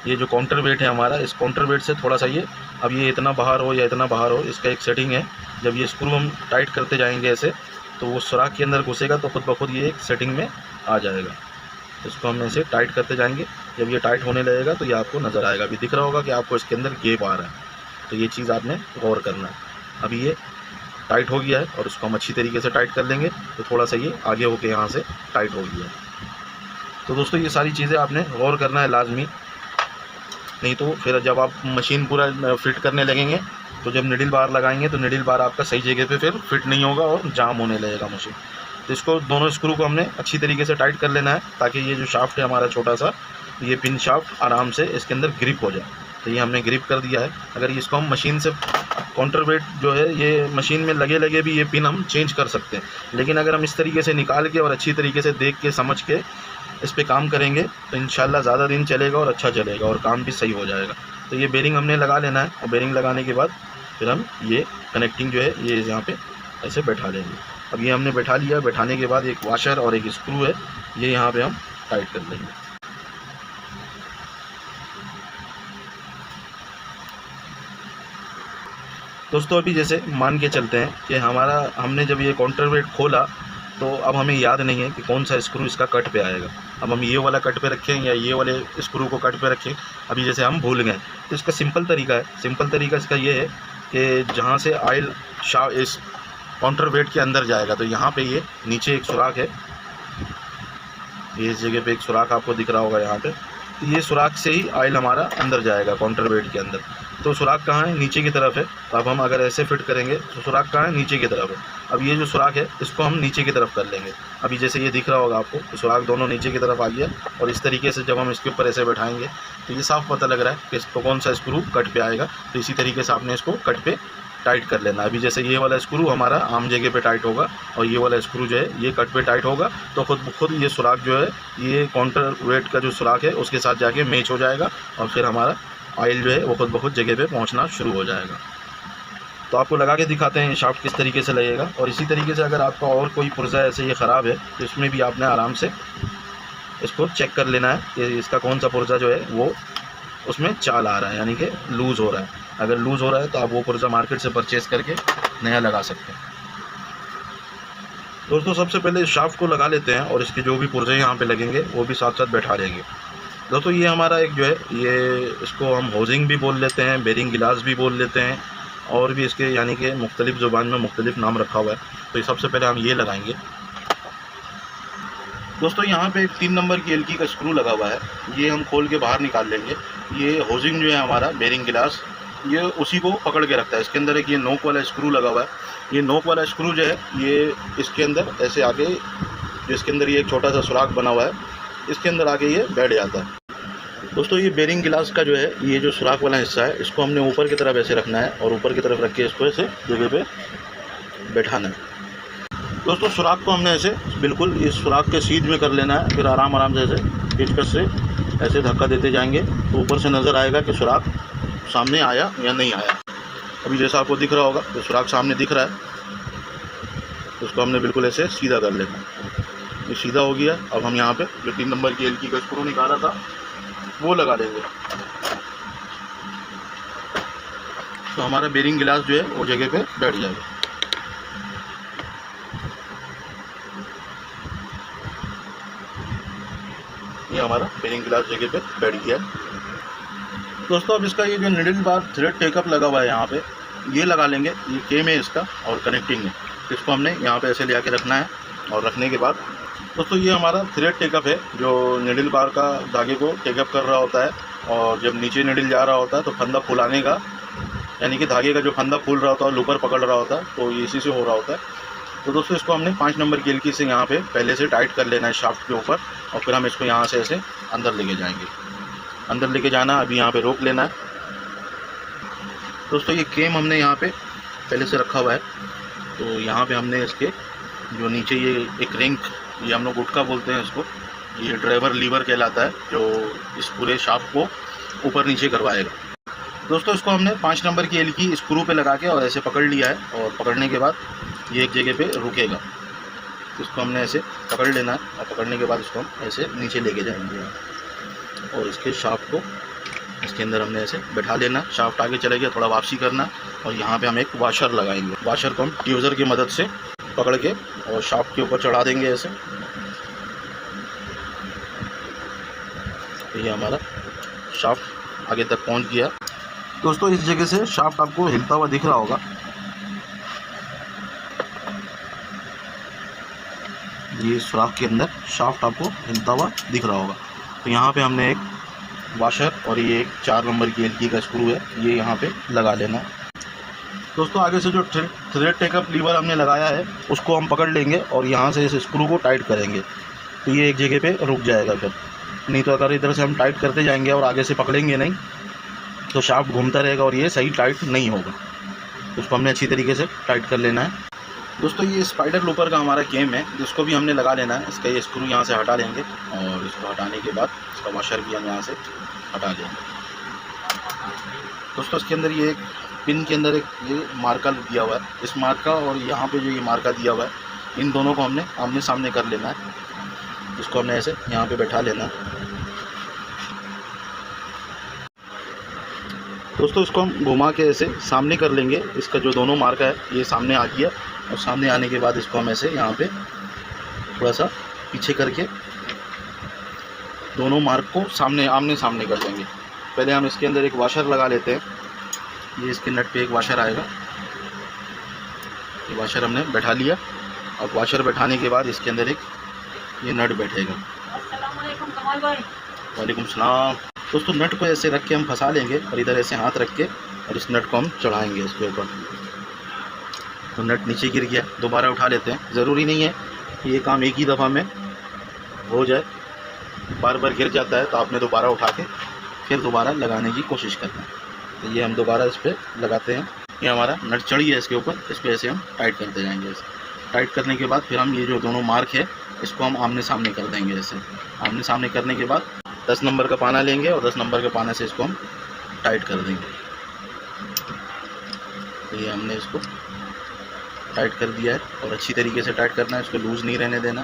ये जो काउंटर वेट है हमारा, इस काउंटर वेट से थोड़ा सा ये अब ये इतना बाहर हो या इतना बाहर हो, इसका एक सेटिंग है। जब ये स्क्रू हम टाइट करते जाएंगे ऐसे तो वो सुराख के अंदर घुसेगा तो खुद ब खुद ये एक सेटिंग में आ जाएगा। इसको हम ऐसे टाइट करते जाएंगे, जब ये टाइट होने लगेगा तो ये आपको नज़र आएगा। अभी दिख रहा होगा कि आपको इसके अंदर गैप आ रहा है, तो ये चीज़ आपने गौर करना है। अभी ये टाइट हो गया है और इसको हम अच्छी तरीके से टाइट कर लेंगे तो थोड़ा सा ये आगे होके यहाँ से टाइट हो गया है। तो दोस्तों ये सारी चीज़ें आपने गौर करना है लाजमी, नहीं तो फिर जब आप मशीन पूरा फिट करने लगेंगे तो जब निडिल बार लगाएंगे तो निडिल बार आपका सही जगह पे फिर फिट नहीं होगा और जाम होने लगेगा मशीन। तो इसको दोनों स्क्रू को हमने अच्छी तरीके से टाइट कर लेना है ताकि ये जो शाफ्ट है हमारा छोटा सा, ये पिन शाफ्ट आराम से इसके अंदर ग्रिप हो जाए। तो ये हमने ग्रिप कर दिया है। अगर इसको हम मशीन से काउंटर वेट जो है ये मशीन में लगे लगे भी ये पिन हम चेंज कर सकते हैं, लेकिन अगर हम इस तरीके से निकाल के और अच्छी तरीके से देख के समझ के इस पर काम करेंगे तो इंशाल्लाह ज़्यादा दिन चलेगा और अच्छा चलेगा और काम भी सही हो जाएगा। तो ये बेरिंग हमने लगा लेना है और बेरिंग लगाने के बाद फिर हम ये कनेक्टिंग जो है ये यहाँ पे ऐसे बैठा लेंगे। अब ये हमने बैठा लिया, बैठाने के बाद एक वाशर और एक स्क्रू है ये यहाँ पे हम टाइट कर लेंगे। दोस्तों अभी जैसे मान के चलते हैं कि हमने जब ये काउंटर वेट खोला तो अब हमें याद नहीं है कि कौन सा स्क्रू इसका कट पे आएगा। अब हम ये वाला कट पे रखें या ये वाले स्क्रू को कट पे रखें, अभी जैसे हम भूल गए। तो इसका सिंपल तरीका इसका ये है कि जहाँ से ऑयल इस काउंटर वेट के अंदर जाएगा तो यहाँ पे ये नीचे एक सुराख है, ये इस जगह पे एक सुराख आपको दिख रहा होगा यहाँ पे। तो ये सुराख से ही ऑयल हमारा अंदर जाएगा काउंटर वेट के अंदर। तो सुराख कहाँ है? नीचे की तरफ है। तो अब हम अगर ऐसे फिट करेंगे तो सुराख कहाँ है? नीचे की तरफ है। अब ये जो सुराख है इसको हम नीचे की तरफ कर लेंगे। अभी जैसे ये दिख रहा होगा आपको तो सुराख दोनों नीचे की तरफ आ गया और इस तरीके से जब हम इसके ऊपर ऐसे बैठाएंगे तो ये साफ पता लग रहा है कि इसको कौन सा स्क्रू कट पे आएगा। तो इसी तरीके से आपने इसको कट पे टाइट कर लेना। अभी जैसे ये वाला स्क्रू हमारा आम जगह पे टाइट होगा और ये वाला स्क्रू जो है ये कट पे टाइट होगा, तो खुद ये सुराख जो है ये काउंटर वेट का जो सुराख है उसके साथ जाके मैच हो जाएगा और फिर हमारा ऑयल जो है वो खुद ब खुद जगह पे पहुंचना शुरू हो जाएगा। तो आपको लगा के दिखाते हैं ये शाफ्ट किस तरीके से लगेगा। और इसी तरीके से अगर आपका और कोई पुर्जा ऐसे ये ख़राब है तो इसमें भी आपने आराम से इसको चेक कर लेना है कि इसका कौन सा पुर्जा जो है वो उसमें चाल आ रहा है, यानी कि लूज़ हो रहा है। अगर लूज़ हो रहा है तो आप वो पुर्जा मार्केट से परचेज़ करके नया लगा सकते हैं। दोस्तों सबसे पहले इस शाफ्ट को लगा लेते हैं और इसके जो भी पुर्जे यहाँ पे लगेंगे वो भी साथ साथ बैठा लेंगे। दोस्तों ये हमारा एक जो है ये इसको हम होजिंग भी बोल लेते हैं, बेरिंग गिलास भी बोल लेते हैं, और भी इसके यानी कि मुख्तलिफ़ ज़ुबान में मुख्तलिफ़ नाम रखा हुआ है। तो ये सबसे पहले हम ये लगाएंगे। दोस्तों यहाँ पे एक 3 नंबर की एलकी का स्क्रू लगा हुआ है, ये हम खोल के बाहर निकाल लेंगे। ये होजिंग जो है हमारा बेरिंग गिलास, ये उसी को पकड़ के रखता है। इसके अंदर एक ये नोक वाला स्क्रू लगा हुआ है, ये नोक वाला स्क्रू जो है ये इसके अंदर ऐसे आके, जो इसके अंदर ये एक छोटा सा सुराख बना हुआ है, इसके अंदर आके ये बैठ जाता है। दोस्तों ये बेरिंग गिलास का जो है ये जो सुराख वाला हिस्सा है, इसको हमने ऊपर की तरफ ऐसे रखना है और ऊपर की तरफ रख के इसको ऐसे जगह पे बैठाना है। दोस्तों सुराख को हमने ऐसे बिल्कुल इस सुराख के सीध में कर लेना है, फिर आराम आराम से ऐसे पेचकस से ऐसे धक्का देते जाएंगे तो ऊपर से नज़र आएगा कि सुराख सामने आया या नहीं आया। अभी जैसा आपको दिख रहा होगा तो सुराख सामने दिख रहा है, तो उसको हमने बिल्कुल ऐसे सीधा कर लेना है। ये सीधा हो गया। अब हम यहाँ पे जो 3 नंबर की एलकी का स्क्रू निकाला था वो लगा देंगे, तो हमारा बेरिंग गिलास जो है वो जगह पे बैठ जाएगा। ये हमारा बेरिंग गिलास जगह पे बैठ गया है। दोस्तों अब इसका ये जो निडल बार थ्रेड टेकअप लगा हुआ है यहाँ पे, ये लगा लेंगे। ये केम है इसका और कनेक्टिंग है, इसको हमने यहाँ पे ऐसे ले आके रखना है। और रखने के बाद दोस्तों ये हमारा थ्रेड टेकअप है जो निडल बार का धागे को टेकअप कर रहा होता है, और जब नीचे निडल जा रहा होता है तो फंदा फुलाने का, यानी कि धागे का जो फंदा फूल रहा होता है लूपर पकड़ रहा होता है, तो ये इसी से हो रहा होता है। तो दोस्तों इसको हमने 5 नंबर की एलकी से यहाँ पे पहले से टाइट कर लेना है शाफ्ट के ऊपर, और फिर हम इसको यहाँ से ऐसे अंदर लेके जाएंगे। अंदर लेके जाना, अभी यहाँ पे रोक लेना है। दोस्तों ये केम हमने यहाँ पे पहले से रखा हुआ है, तो यहाँ पे हमने इसके जो नीचे ये एक रिंग, ये हम लोग गुटका बोलते हैं इसको, ये ड्राइवर लीवर कहलाता है, जो इस पूरे शाफ्ट को ऊपर नीचे करवाएगा। दोस्तों इसको हमने 5 नंबर की एलकी स्क्रू पे लगा के और ऐसे पकड़ लिया है, और पकड़ने के बाद ये एक जगह पे रुकेगा। इसको हमने ऐसे पकड़ लेना है, और पकड़ने के बाद इसको हम ऐसे नीचे लेके जाएंगे और इसके शाफ्ट को इसके अंदर हमने ऐसे बैठा लेना। शाफ्ट आगे चले गया, थोड़ा वापसी करना, और यहाँ पे हम एक वाशर लगाएंगे। वाशर को हम ट्यूज़र की मदद से पकड़ के और शाफ्ट के ऊपर चढ़ा देंगे ऐसे। ये हमारा शाफ्ट आगे तक पहुँच गया। दोस्तों इस जगह से शाफ्ट आपको हिलता हुआ दिख रहा होगा, ये सुराख के अंदर शाफ्ट आपको हिलता हुआ दिख रहा होगा। तो यहाँ पे हमने एक वाशर और ये एक 4 नंबर की एलकी का स्क्रू है, ये यहाँ पे लगा लेना। दोस्तों आगे से जो थ्रेड टेकअप लीवर हमने लगाया है उसको हम पकड़ लेंगे और यहाँ से इस स्क्रू को टाइट करेंगे, तो ये एक जगह पे रुक जाएगा। फिर नहीं तो अगर इधर से हम टाइट करते जाएंगे और आगे से पकड़ेंगे नहीं तो शाफ्ट घूमता रहेगा और ये सही टाइट नहीं होगा। उसको हमने अच्छी तरीके से टाइट कर लेना है। दोस्तों ये स्पाइडर लूपर का हमारा केम है, जिसको भी हमने लगा लेना है। इसका ये स्क्रू यहाँ से हटा लेंगे, और इसको हटाने के बाद इसका वाशर भी हम यहाँ से हटा देंगे। दोस्तों इसके अंदर ये एक पिन के अंदर एक ये मार्का दिया हुआ है, इस मार्का और यहाँ पे जो ये मार्का दिया हुआ है, इन दोनों को हमने आमने सामने कर लेना है। इसको हमने ऐसे यहाँ पे बैठा लेना है। दोस्तों इसको हम घुमा के ऐसे सामने कर लेंगे। इसका जो दोनों मार्का है ये सामने आ गया, और सामने आने के बाद इसको हम ऐसे यहाँ पे थोड़ा सा पीछे करके दोनों मार्क को सामने आमने सामने कर देंगे। पहले हम इसके अंदर एक वाशर लगा लेते हैं। ये इसके नट पे एक वाशर आएगा, ये वाशर हमने बैठा लिया। और वाशर बैठाने के बाद इसके अंदर एक ये नट बैठेगा। वालेकुम सलाम। दोस्तों नट को ऐसे रख के हम फंसा लेंगे, और इधर ऐसे हाथ रख के और इस नट को हम चढ़ाएंगे इसके ऊपर। तो नट नीचे गिर गया, दोबारा उठा लेते हैं। ज़रूरी नहीं है ये काम एक ही दफ़ा में हो जाए, बार बार गिर जाता है तो आपने दोबारा उठा के फिर दोबारा लगाने की कोशिश करना है। तो ये हम दोबारा इस पर लगाते हैं। ये हमारा नट चढ़ गया इसके ऊपर, इस पर ऐसे हम टाइट करते जाएंगे। ऐसे टाइट करने के बाद फिर हम ये जो दोनों मार्क है इसको हम आमने सामने कर देंगे। ऐसे आमने सामने करने के बाद 10 नंबर का पाना लेंगे और 10 नंबर के पाने से इसको हम टाइट कर देंगे। तो ये हमने इसको टाइट कर दिया है, और अच्छी तरीके से टाइट करना है, इसको लूज़ नहीं रहने देना,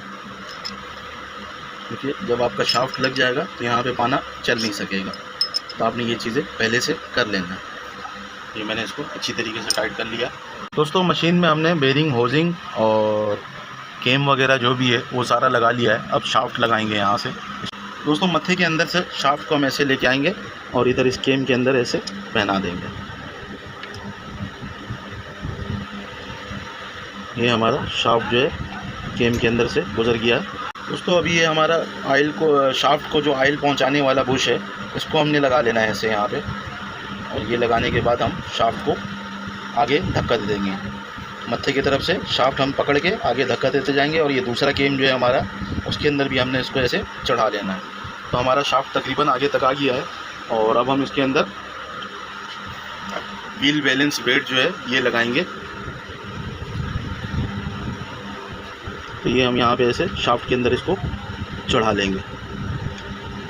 क्योंकि जब आपका शाफ्ट लग जाएगा तो यहाँ पे पाना चल नहीं सकेगा। तो आपने ये चीज़ें पहले से कर लेना है। ये मैंने इसको अच्छी तरीके से टाइट कर लिया। दोस्तों मशीन में हमने बेरिंग, होजिंग और केम वगैरह जो भी है वो सारा लगा लिया है। अब शाफ्ट लगाएंगे यहाँ से। दोस्तों मत्थे के अंदर से शाफ्ट को हम ऐसे लेके आएंगे और इधर इस केम के अंदर ऐसे पहना देंगे। ये हमारा शाफ्ट जो है केम के अंदर से गुजर गया। दोस्तों अभी ये हमारा ऑयल को, शाफ्ट को जो ऑयल पहुंचाने वाला बुश है, इसको हमने लगा लेना है ऐसे यहाँ पे। और ये लगाने के बाद हम शाफ्ट को आगे धक्का दे देंगे। मत्थे की तरफ से शाफ्ट हम पकड़ के आगे धक्का देते जाएंगे और ये दूसरा केम जो है हमारा, उसके अंदर भी हमने इसको ऐसे चढ़ा लेना है। तो हमारा शाफ्ट तकरीबन आगे तक आ गया है। और अब हम इसके अंदर व्हील बैलेंस वेट जो है ये लगाएंगे। तो ये हम यहाँ पे ऐसे शाफ्ट के अंदर इसको चढ़ा लेंगे।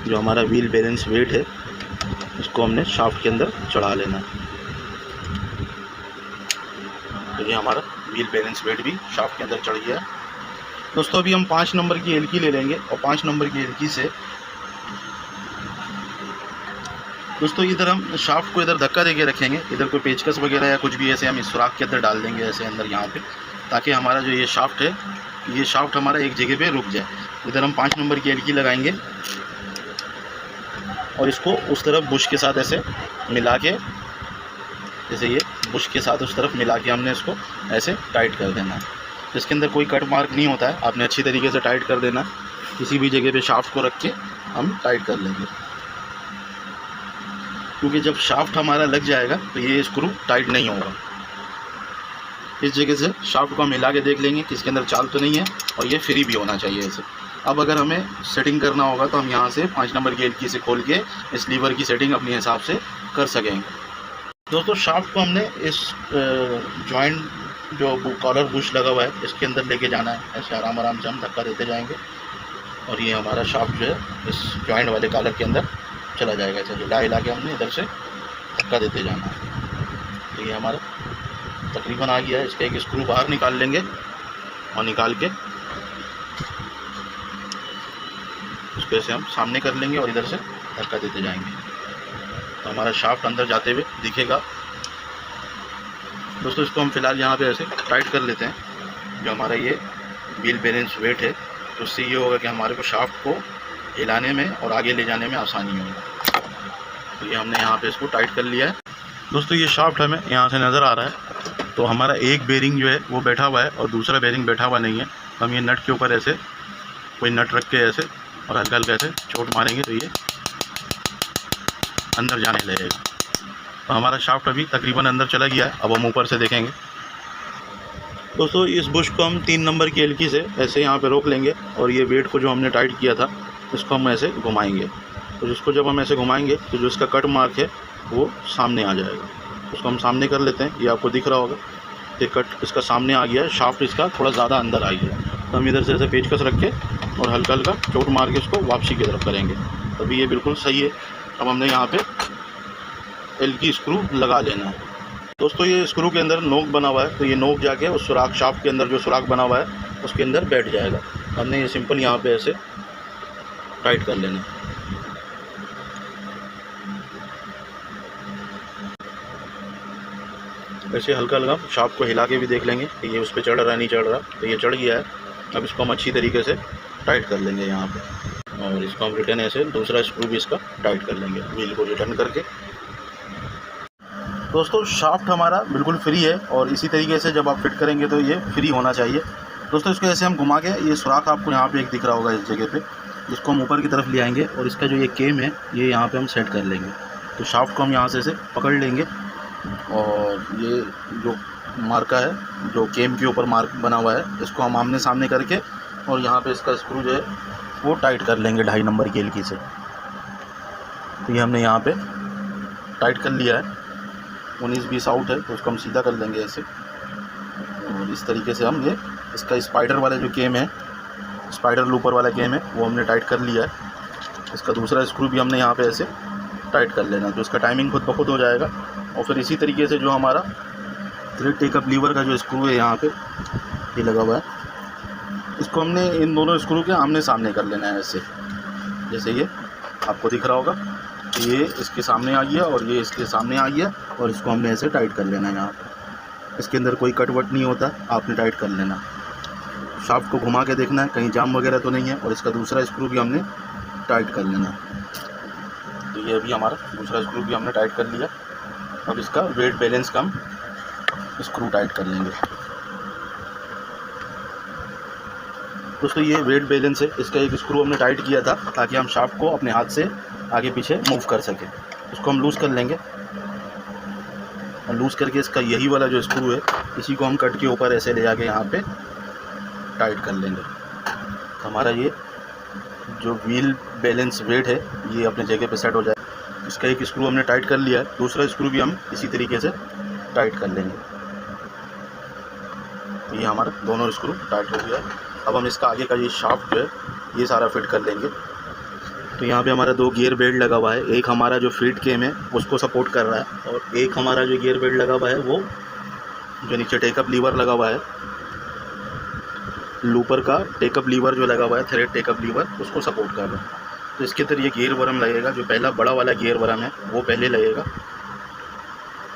जो हमारा व्हील बैलेंस वेट है इसको हमने शाफ्ट के अंदर चढ़ा लेना है। तो ये हमारा व्हील बैलेंस वेट भी शाफ्ट के अंदर चढ़ गया है। दोस्तों अभी हम 5 नंबर की एलकी ले लेंगे और 5 नंबर की एलकी से दोस्तों इधर हम शाफ्ट को इधर धक्का देके रखेंगे। इधर कोई पेचकस वगैरह या कुछ भी ऐसे हम इस सुराख के अंदर डाल देंगे ऐसे अंदर यहाँ पे, ताकि हमारा जो ये शाफ्ट है, ये शाफ्ट हमारा एक जगह पे रुक जाए। इधर हम 5 नंबर की एलकी लगाएंगे और इसको उस तरफ बुश के साथ ऐसे मिला के, जैसे ये बुश के साथ उस तरफ मिला के हमने इसको ऐसे टाइट कर देना है। इसके अंदर कोई कट मार्क नहीं होता है, आपने अच्छी तरीके से टाइट कर देना है। किसी भी जगह पे शाफ्ट को रख के हम टाइट कर लेंगे, क्योंकि जब शाफ्ट हमारा लग जाएगा तो ये स्क्रू टाइट नहीं होगा। इस जगह से शाफ्ट को हम हिला के देख लेंगे कि इसके अंदर चाल तो नहीं है और ये फ्री भी होना चाहिए ऐसे। अब अगर हमें सेटिंग करना होगा तो हम यहाँ से 5 नंबर की एलकी से खोल के इस लीवर की सेटिंग अपने हिसाब से कर सकेंगे। दोस्तों शाफ्ट को हमने इस जॉइंट जो कॉलर बुश लगा हुआ है इसके अंदर लेके जाना है। ऐसे आराम आराम से हम धक्का देते जाएंगे और ये हमारा शाफ्ट जो है इस जॉइंट वाले कॉलर के अंदर चला जाएगा। ऐसे हिला हिला के हमने इधर से धक्का देते जाना है। तो ये हमारा तकरीबन आ गया है। इसका एक स्क्रू बाहर निकाल लेंगे और निकाल के उसको ऐसे हम सामने कर लेंगे और इधर से धक्का देते जाएंगे तो हमारा शाफ्ट अंदर जाते हुए दिखेगा। दोस्तों इसको हम फिलहाल यहाँ पे ऐसे टाइट कर लेते हैं। जो हमारा ये व्हील बैलेंस वेट है तो उससे ये होगा कि हमारे को शाफ्ट को हिलाने में और आगे ले जाने में आसानी होगी। तो ये हमने यहाँ पे इसको टाइट कर लिया है। दोस्तों ये शाफ्ट हमें यहाँ से नज़र आ रहा है। तो हमारा एक बेरिंग जो है वो बैठा हुआ है और दूसरा बेरिंग बैठा हुआ नहीं है। तो हम ये नट के ऊपर ऐसे कोई नट रख के ऐसे और हल्का हल्का ऐसे चोट मारेंगे तो ये अंदर जाने लगेगा। तो हमारा शाफ्ट अभी तकरीबन अंदर चला गया है। अब हम ऊपर से देखेंगे। दोस्तों इस बुश को हम 3 नंबर की एलकी से ऐसे यहाँ पे रोक लेंगे और ये वेट को जो हमने टाइट किया था इसको हम ऐसे घुमाएंगे। तो जिसको जब हम ऐसे घुमाएंगे तो जो इसका कट मार्क है वो सामने आ जाएगा। उसको हम सामने कर लेते हैं। ये आपको दिख रहा होगा ये कट इसका सामने आ गया है, शाफ्ट इसका थोड़ा ज़्यादा अंदर आ गया। तो हम इधर से ऐसे पेचकस रख के और हल्का हल्का चोट मार के उसको वापसी की तरफ करेंगे। तभी ये बिल्कुल सही है। अब हमने यहाँ पे एलकी स्क्रू लगा लेना है। दोस्तों ये स्क्रू के अंदर नोक बना हुआ है, तो ये नोक जाके उस सुराख शाफ्ट के अंदर जो सुराख बना हुआ है उसके अंदर बैठ जाएगा। हमने ये सिंपल यहाँ पे ऐसे टाइट कर लेना है। ऐसे हल्का हल्का शाफ्ट को हिला के भी देख लेंगे कि ये उस पर चढ़ रहा है नहीं चढ़ रहा। तो ये चढ़ गया है। अब इसको हम अच्छी तरीके से टाइट कर लेंगे यहाँ पे और इसको हम रिटर्न ऐसे दूसरा स्क्रू भी इसका टाइट कर लेंगे व्हील को रिटर्न करके। दोस्तों शाफ्ट हमारा बिल्कुल फ्री है और इसी तरीके से जब आप फिट करेंगे तो ये फ्री होना चाहिए। दोस्तों इसको ऐसे हम घुमा के, ये सुराख आपको यहाँ पे एक दिख रहा होगा इस जगह पे, इसको हम ऊपर की तरफ ले आएंगे और इसका जो ये केम है ये यहाँ पे हम सेट कर लेंगे। तो शाफ्ट को हम यहाँ से पकड़ लेंगे और ये जो मार्का है जो केम के ऊपर मार्क बना हुआ है इसको हम आमने सामने करके और यहाँ पे इसका स्क्रू जो है वो टाइट कर लेंगे 2.5 नंबर की एलकी से। तो ये हमने यहाँ पे टाइट कर लिया है। 19-20 आउट है तो उसको हम सीधा कर लेंगे ऐसे और इस तरीके से हम ये इसका स्पाइडर वाला जो केम है, स्पाइडर लूपर वाला केम है वो हमने टाइट कर लिया है। इसका दूसरा स्क्रू भी हमने यहाँ पे ऐसे टाइट कर लेना, तो इसका टाइमिंग खुद ब खुद हो जाएगा। और फिर इसी तरीके से जो हमारा थ्रेड टेकअप लीवर का जो स्क्रू है यहाँ पे ये लगा हुआ है, इसको हमने इन दोनों स्क्रू के आमने सामने कर लेना है ऐसे, जैसे ये आपको दिख रहा होगा। ये इसके सामने आई है और ये इसके सामने आई है, और इसको हमने ऐसे टाइट कर लेना है। यहाँ पर इसके अंदर कोई कट वट नहीं होता, आपने टाइट कर लेना। शाफ्ट को घुमा के देखना है कहीं जाम वगैरह तो नहीं है, और इसका दूसरा स्क्रू भी हमने टाइट कर लेना है। तो ये अभी हमारा दूसरा स्क्रू भी हमने टाइट कर लिया। अब इसका वेट बैलेंस का हम स्क्रू टाइट कर लेंगे। दोस्तों ये वेट बैलेंस है, इसका एक स्क्रू हमने टाइट किया था ताकि हम शाफ्ट को अपने हाथ से आगे पीछे मूव कर सकें। इसको हम लूज़ कर लेंगे, और लूज़ करके इसका यही वाला जो स्क्रू है इसी को हम कट के ऊपर ऐसे ले जाके यहाँ पे टाइट कर लेंगे। तो हमारा ये जो व्हील बैलेंस वेट है ये अपने जगह पे सेट हो जाए। इसका एक स्क्रू हमने टाइट कर लिया है, दूसरा स्क्रू भी हम इसी तरीके से टाइट कर लेंगे। तो ये हमारा दोनों स्क्रू टाइट हो गया है। अब हम इसका आगे का ये शाफ्ट जो है ये सारा फिट कर लेंगे। तो यहाँ पे हमारा 2 गियर बेल्ट लगा हुआ है, एक हमारा जो फीड केम है उसको सपोर्ट कर रहा है, और एक हमारा जो गियर बेल्ट लगा हुआ है वो जो नीचे टेकअप लीवर लगा हुआ है, लूपर का टेकअप लीवर जो लगा हुआ है, थ्रेड टेकअप लीवर, उसको सपोर्ट कर रहा है। तो इसके अंदर ये गियर बरम लगेगा, जो पहला बड़ा वाला गियर बरम है वो पहले लगेगा,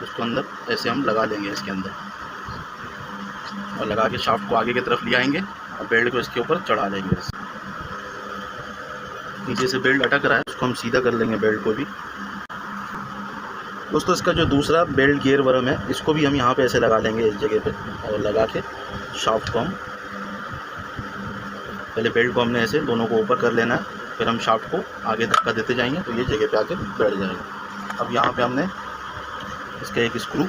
उसको अंदर ऐसे हम लगा लेंगे इसके अंदर, और लगा के शाफ्ट को आगे की तरफ ले आएंगे और बेल्ट को इसके ऊपर चढ़ा लेंगे। नीचे से बेल्ट अटक रहा है, उसको हम सीधा कर लेंगे बेल्ट को भी। दोस्तों इसका जो दूसरा बेल्ट गियर बरम है इसको भी हम यहाँ पे ऐसे लगा लेंगे इस जगह पे, और लगा के शाफ्ट को हम पहले बेल्ट को हमने ऐसे दोनों को ऊपर कर लेना है, फिर हम शाफ्ट को आगे धक्का देते जाएंगे तो ये जगह पे आके बैठ जाएगा। अब यहाँ पे हमने इसका एक स्क्रू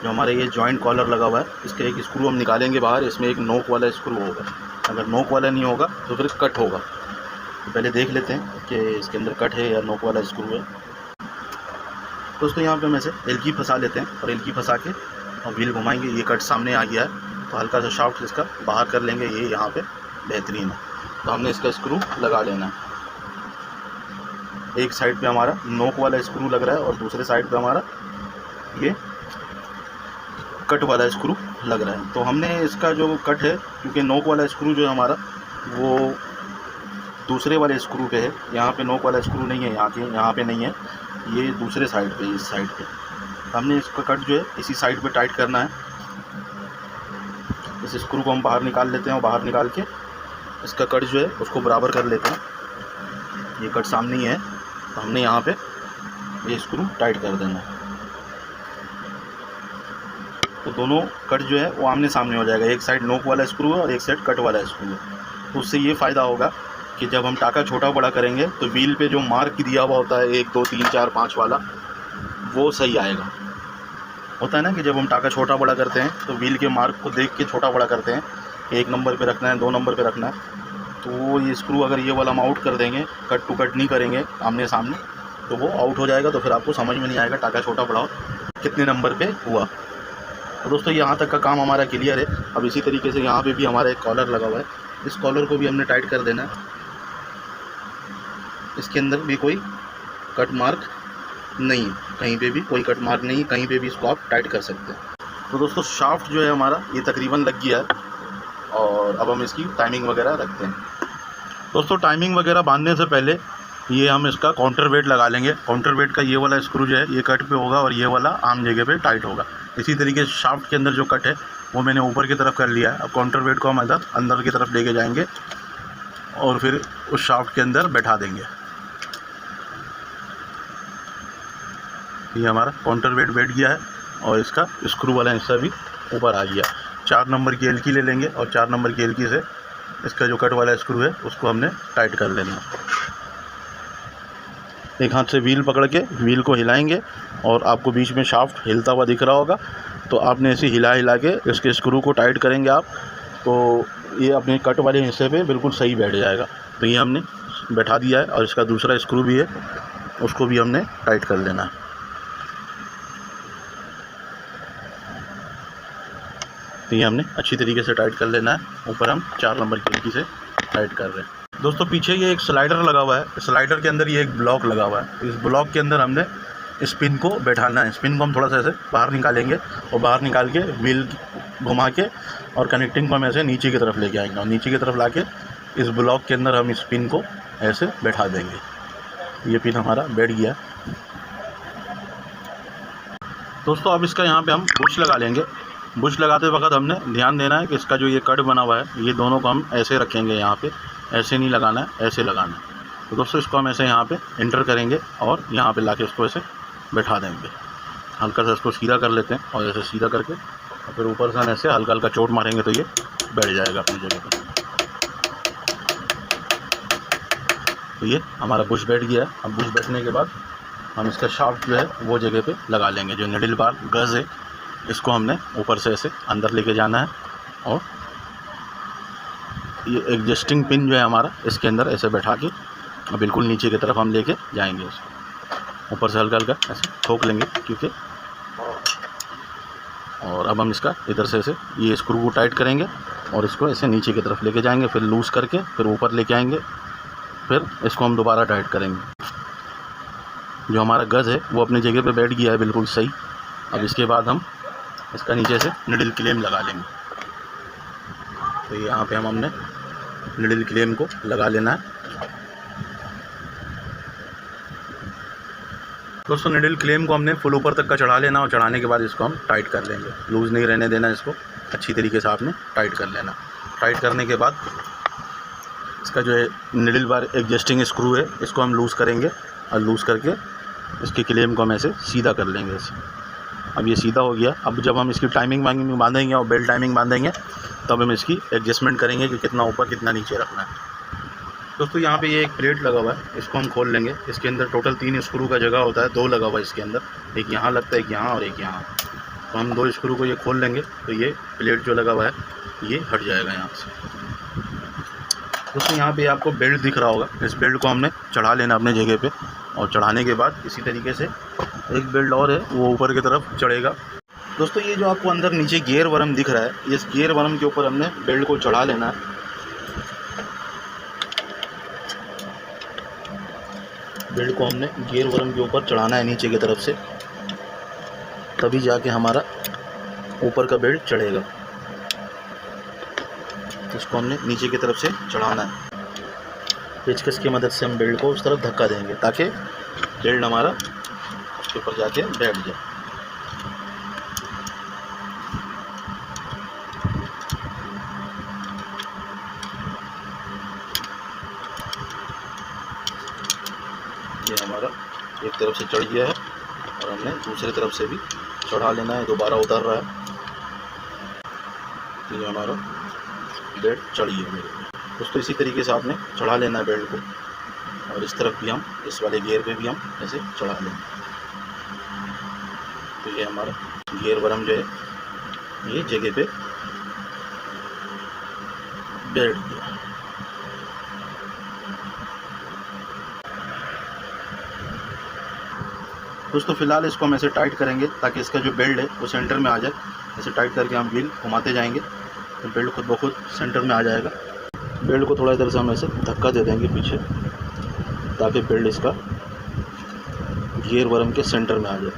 जो हमारे ये जॉइंट कॉलर लगा हुआ है, इसका एक स्क्रू हम निकालेंगे बाहर। इसमें एक नोक वाला स्क्रू होगा, अगर नोक वाला नहीं होगा तो फिर कट होगा। तो पहले देख लेते हैं कि इसके अंदर कट है या नोक वाला स्क्रू है। दोस्तों यहाँ पे हम ऐसे एलकी फंसा लेते हैं, और एलकी फंसा के और व्हील घुमाएंगे। ये कट सामने आ गया है तो हल्का सा शाफ्ट इसका बाहर कर लेंगे, ये यहाँ पे बेहतरीन है। तो हमने इसका स्क्रू लगा लेना है। एक साइड पे हमारा नोक वाला स्क्रू लग रहा है और दूसरे साइड पे हमारा ये कट वाला स्क्रू लग रहा है। तो हमने इसका जो कट है, क्योंकि नोक वाला स्क्रू जो है हमारा वो दूसरे वाले स्क्रू पे है, यहाँ पे नोक वाला स्क्रू नहीं है, यहाँ पे नहीं है, ये दूसरे साइड पे, इस साइड पे। हमने इसका कट जो है इसी साइड पे टाइट करना है। इस स्क्रू को हम बाहर निकाल लेते हैं, और बाहर निकाल के इसका कट जो है उसको बराबर कर लेते हैं। ये कट सामने ही है तो हमने यहाँ पे ये स्क्रू टाइट कर देना है। तो दोनों कट जो है वो आमने सामने हो जाएगा, एक साइड नोक वाला स्क्रू है और एक साइड कट वाला स्क्रू है। तो उससे ये फ़ायदा होगा कि जब हम टाका छोटा बड़ा करेंगे तो व्हील पे जो मार्क दिया हुआ होता है 1 2 3 4 5 वाला, वो सही आएगा। होता है ना कि जब हम टाका छोटा बड़ा करते हैं तो व्हील के मार्क को देख के छोटा बड़ा करते हैं, 1 नंबर पे रखना है, 2 नंबर पे रखना है। तो ये स्क्रू अगर ये वाला हम आउट कर देंगे, कट टू कट नहीं करेंगे आमने सामने, तो वो आउट हो जाएगा। तो फिर आपको समझ में नहीं आएगा टाका छोटा बड़ा कितने नंबर पे हुआ। तो दोस्तों यहाँ तक का काम हमारा क्लियर है। अब इसी तरीके से यहाँ पे भी हमारा एक कॉलर लगा हुआ है, इस कॉलर को भी हमने टाइट कर देना है। इसके अंदर भी कोई कट मार्क नहीं है, कहीं पे भी कोई कट मार्क नहीं, कहीं पे भी इसको आप टाइट कर सकते हैं। तो दोस्तों शाफ्ट जो है हमारा ये तकरीबन लग गया है, और अब हम इसकी टाइमिंग वगैरह रखते हैं। दोस्तों टाइमिंग वगैरह बांधने से पहले ये हम इसका काउंटर वेट लगा लेंगे। काउंटर वेट का ये वाला स्क्रू जो है ये कट पे होगा और ये वाला आम जगह पे टाइट होगा। इसी तरीके से शाफ्ट के अंदर जो कट है वो मैंने ऊपर की तरफ कर लिया है। अब काउंटर वेट को हम अंदर की तरफ लेके जाएंगे और फिर उस शाफ्ट के अंदर बैठा देंगे। ये हमारा काउंटर वेट बैठ गया है और इसका स्क्रू वाला हिस्सा भी ऊपर आ गया। 4 नंबर की एलकी ले लेंगे और 4 नंबर की एलकी से इसका जो कट वाला स्क्रू है उसको हमने टाइट कर लेना। एक हाथ से व्हील पकड़ के व्हील को हिलाएंगे और आपको बीच में शाफ्ट हिलता हुआ दिख रहा होगा, तो आपने ऐसे हिला के इसके स्क्रू को टाइट करेंगे आप, तो ये अपने कट वाले हिस्से पे बिल्कुल सही बैठ जाएगा। तो ये हमने बैठा दिया है और इसका दूसरा स्क्रू भी है, उसको भी हमने टाइट कर लेना है। तो ये हमने अच्छी तरीके से टाइट कर लेना है। ऊपर हम 4 नंबर की एलकी से टाइट कर रहे हैं। दोस्तों पीछे ये एक स्लाइडर लगा हुआ है, स्लाइडर के अंदर ये एक ब्लॉक लगा हुआ है। इस ब्लॉक के अंदर हमने स्पिन को बैठाना है। स्पिन को हम थोड़ा सा ऐसे बाहर निकालेंगे और बाहर निकाल के व्हील घुमा के और कनेक्टिंग को हम ऐसे नीचे की तरफ लेके आएंगे और नीचे की तरफ लाके इस ब्लॉक के अंदर हम स्पिन को ऐसे बैठा देंगे। ये पिन हमारा बैठ गया। दोस्तों अब इसका यहाँ पे हम बुश लगा लेंगे। बुश लगाते वक्त हमने ध्यान देना है कि इसका जो ये कट बना हुआ है ये दोनों को हम ऐसे रखेंगे, यहाँ पे ऐसे नहीं लगाना है, ऐसे लगाना है। तो दोस्तों इसको हम ऐसे यहाँ पे एंटर करेंगे और यहाँ पे लाके इसको ऐसे बैठा देंगे। हल्का सा इसको सीधा कर लेते हैं और ऐसे सीधा करके और फिर ऊपर से ऐसे हल्का हल्का चोट मारेंगे तो ये बैठ जाएगा अपनी जगह पर। तो ये हमारा बुश बैठ गया है। अब बुश बैठने के बाद हम इसका शाफ्ट जो है वो जगह पे लगा लेंगे। जो निडल बार गज़ है इसको हमने ऊपर से ऐसे अंदर लेके जाना है और ये एडजस्टिंग पिन जो है हमारा इसके अंदर ऐसे बैठा के और बिल्कुल नीचे की तरफ हम लेके जाएंगे। इसको ऊपर से हल्का हल्का ऐसे ठोक लेंगे क्योंकि, और अब हम इसका इधर से ऐसे ये स्क्रू को टाइट करेंगे और इसको ऐसे नीचे की तरफ लेके जाएंगे, फिर लूज़ करके फिर ऊपर लेके आएंगे, फिर इसको हम दोबारा टाइट करेंगे। जो हमारा गज़ है वो अपनी जगह पे बैठ गया है बिल्कुल सही। अब इसके बाद हम इसका नीचे से निडल क्लेम लगा लेंगे। तो यहाँ पे हमने निडल क्लेम को लगा लेना है। दोस्तों निडल क्लेम को हमने फुल ऊपर तक का चढ़ा लेना और चढ़ाने के बाद इसको हम टाइट कर लेंगे। लूज़ नहीं रहने देना, इसको अच्छी तरीके से आपने टाइट कर लेना। टाइट करने के बाद इसका जो है निडल बार एडजस्टिंग स्क्रू है इसको हम लूज़ करेंगे और लूज़ करके इसके क्लेम को हम ऐसे सीधा कर लेंगे ऐसे। अब ये सीधा हो गया। अब जब हम इसकी टाइमिंग बांधेंगे और बेल्ट टाइमिंग बांधेंगे तब हम इसकी एडजस्टमेंट करेंगे कि कितना ऊपर कितना नीचे रखना है। दोस्तों यहाँ पे ये एक प्लेट लगा हुआ है, इसको हम खोल लेंगे। इसके अंदर टोटल 3 स्क्रू का जगह होता है, 2 लगा हुआ है इसके अंदर, एक यहाँ लगता है, एक यहाँ और एक यहाँ। तो हम 2 स्क्रू को ये खोल लेंगे तो ये प्लेट जो लगा हुआ है ये हट जाएगा यहाँ से। दोस्तों यहाँ पे आपको बेल्ट दिख रहा होगा, इस बेल्ट को हमने चढ़ा लेना अपने जगह पे और चढ़ाने के बाद इसी तरीके से एक बेल्ट और है वो ऊपर की तरफ चढ़ेगा। दोस्तों ये जो आपको अंदर नीचे गियर वर्म दिख रहा है, इस गियर वर्म के ऊपर हमने बेल्ट को चढ़ा लेना है। बेल्ट को हमने गियर वर्म के ऊपर चढ़ाना है नीचे की तरफ से, तभी जाके हमारा ऊपर का बेल्ट चढ़ेगा। इसको हमने नीचे की तरफ से चढ़ाना है। पेचकस की मदद से हम बेल्ट को उस तरफ धक्का देंगे ताकि बेल्ट हमारा उसके ऊपर जाके बैठ जाए। ये हमारा एक तरफ से चढ़ गया है और हमने दूसरी तरफ से भी चढ़ा लेना है, दोबारा उतर रहा है। ये हमारा बेल्ट चढ़ी है मेरे। दोस्तों इसी तरीके से आपने चढ़ा लेना है बेल्ट को और इस तरफ भी हम इस वाले गियर पे भी हम ऐसे चढ़ा लेंगे। तो ये हमारा गियर वर्म जो है ये जगह पे बैठ गया। दोस्तों फिलहाल इसको हम ऐसे टाइट करेंगे ताकि इसका जो बेल्ट है वो सेंटर में आ जाए। ऐसे टाइट करके हम व्हील घुमाते जाएंगे तो बेल्ट खुद ब खुद सेंटर में आ जाएगा। बेल्ट को थोड़ा इधर से हम ऐसे धक्का दे देंगे पीछे ताकि बेल्ट इसका गियर वर्म के सेंटर में आ जाए।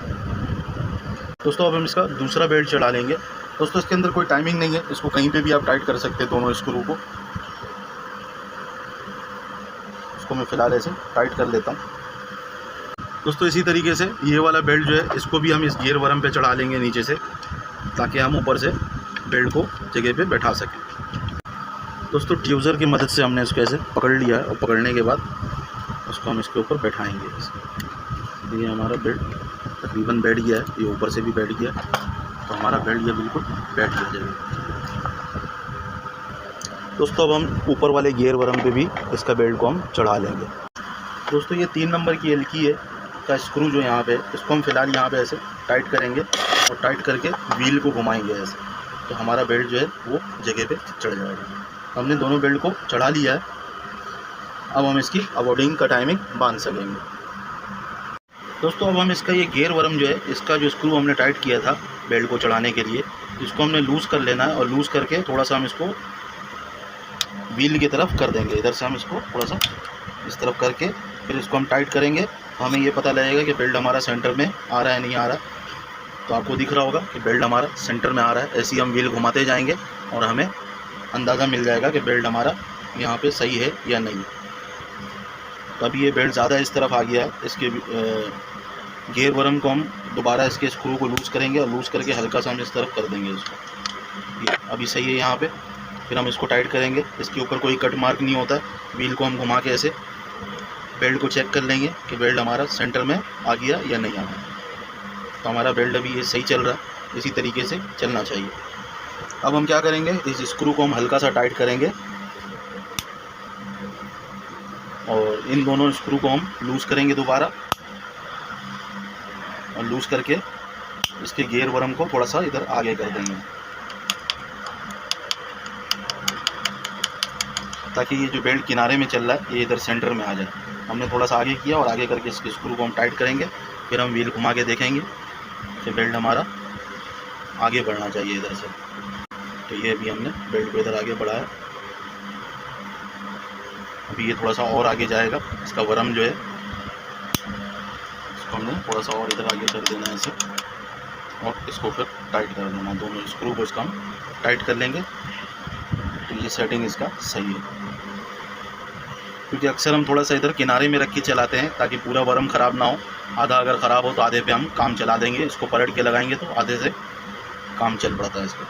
दोस्तों अब हम इसका दूसरा बेल्ट चढ़ा लेंगे। दोस्तों इसके अंदर कोई टाइमिंग नहीं है, इसको कहीं पे भी आप टाइट कर सकते हैं दोनों स्क्रू को। इसको मैं फ़िलहाल ऐसे टाइट कर लेता हूँ। दोस्तों इसी तरीके से ये वाला बेल्ट जो है इसको भी हम इस गियर वर्म पे चढ़ा लेंगे नीचे से ताकि हम ऊपर से बेल्ट को जगह पे बैठा सकें। दोस्तों ट्यूज़र की मदद से हमने इसको ऐसे पकड़ लिया है और पकड़ने के बाद उसको हम इसके ऊपर बैठाएंगे। ये हमारा बेल्ट तकरीबन बैठ गया है, ये ऊपर से भी बैठ गया तो हमारा बेल्ट ये बिल्कुल बैठ गया जगह। दोस्तों अब हम ऊपर वाले गियर वर्म पे भी इसका बेल्ट को हम चढ़ा लेंगे। दोस्तों ये 3 नंबर की एलकी है का स्क्रू जो यहाँ पे इसको हम फिलहाल यहाँ पे ऐसे टाइट करेंगे और टाइट करके व्हील को घुमाएंगे ऐसे तो हमारा बेल्ट जो है वो जगह पे चढ़ जाएगा। हमने दोनों बेल्ट को चढ़ा लिया है, अब हम इसकी अवॉर्डिंग का टाइमिंग बांध सकेंगे। दोस्तों अब हम इसका ये गियर वर्म जो है इसका जो स्क्रू हमने टाइट किया था बेल्ट को चढ़ाने के लिए, इसको हमने लूज़ कर लेना है और लूज़ करके थोड़ा सा हम इसको व्हील की तरफ कर देंगे। इधर से हम इसको थोड़ा सा इस तरफ करके फिर इसको हम टाइट करेंगे तो हमें ये पता लगेगा कि बेल्ट हमारा सेंटर में आ रहा है नहीं आ रहा। तो आपको दिख रहा होगा कि बेल्ट हमारा सेंटर में आ रहा है। ऐसे ही हम व्हील घुमाते जाएंगे और हमें अंदाज़ा मिल जाएगा कि बेल्ट हमारा यहाँ पे सही है या नहीं। तो अभी ये बेल्ट ज़्यादा इस तरफ आ गया है, इसके गियर वर्म को हम दोबारा इसके स्क्रू को लूज़ करेंगे और लूज़ करके हल्का सा हम इस तरफ कर देंगे इसको। ये अभी सही है यहाँ पे। फिर हम इसको टाइट करेंगे। इसके ऊपर कोई कट मार्क नहीं होता है। व्हील को हम घुमा के ऐसे बेल्ट को चेक कर लेंगे कि बेल्ट हमारा सेंटर में आ गया या नहीं आ गया। तो हमारा बेल्ट अभी ये सही चल रहा है, इसी तरीके से चलना चाहिए। अब हम क्या करेंगे, इस स्क्रू को हम हल्का सा टाइट करेंगे और इन दोनों स्क्रू को हम लूज़ करेंगे दोबारा, और लूज़ करके इसके गियर वर्म को थोड़ा सा इधर आगे कर देंगे ताकि ये जो बेल्ट किनारे में चल रहा है ये इधर सेंटर में आ जाए। हमने थोड़ा सा आगे किया और आगे करके इसके स्क्रू को हम टाइट करेंगे। फिर हम व्हील घुमा के देखेंगे कि बेल्ट हमारा आगे बढ़ना चाहिए इधर से। तो ये अभी हमने बेल्ट को इधर आगे बढ़ाया। अभी ये थोड़ा सा और आगे जाएगा। इसका वर्म जो है इसको हमने थोड़ा सा और इधर आगे कर देना है ऐसे, और इसको फिर टाइट कर देना। दोनों स्क्रू को इसका हम टाइट कर लेंगे तो ये सेटिंग इसका सही है। क्योंकि अक्सर हम थोड़ा सा इधर किनारे में रख के चलाते हैं ताकि पूरा वर्म ख़राब ना हो। आधा अगर ख़राब हो तो आधे पे हम काम चला देंगे। इसको पलट के लगाएंगे तो आधे से काम चल पड़ता है इसका।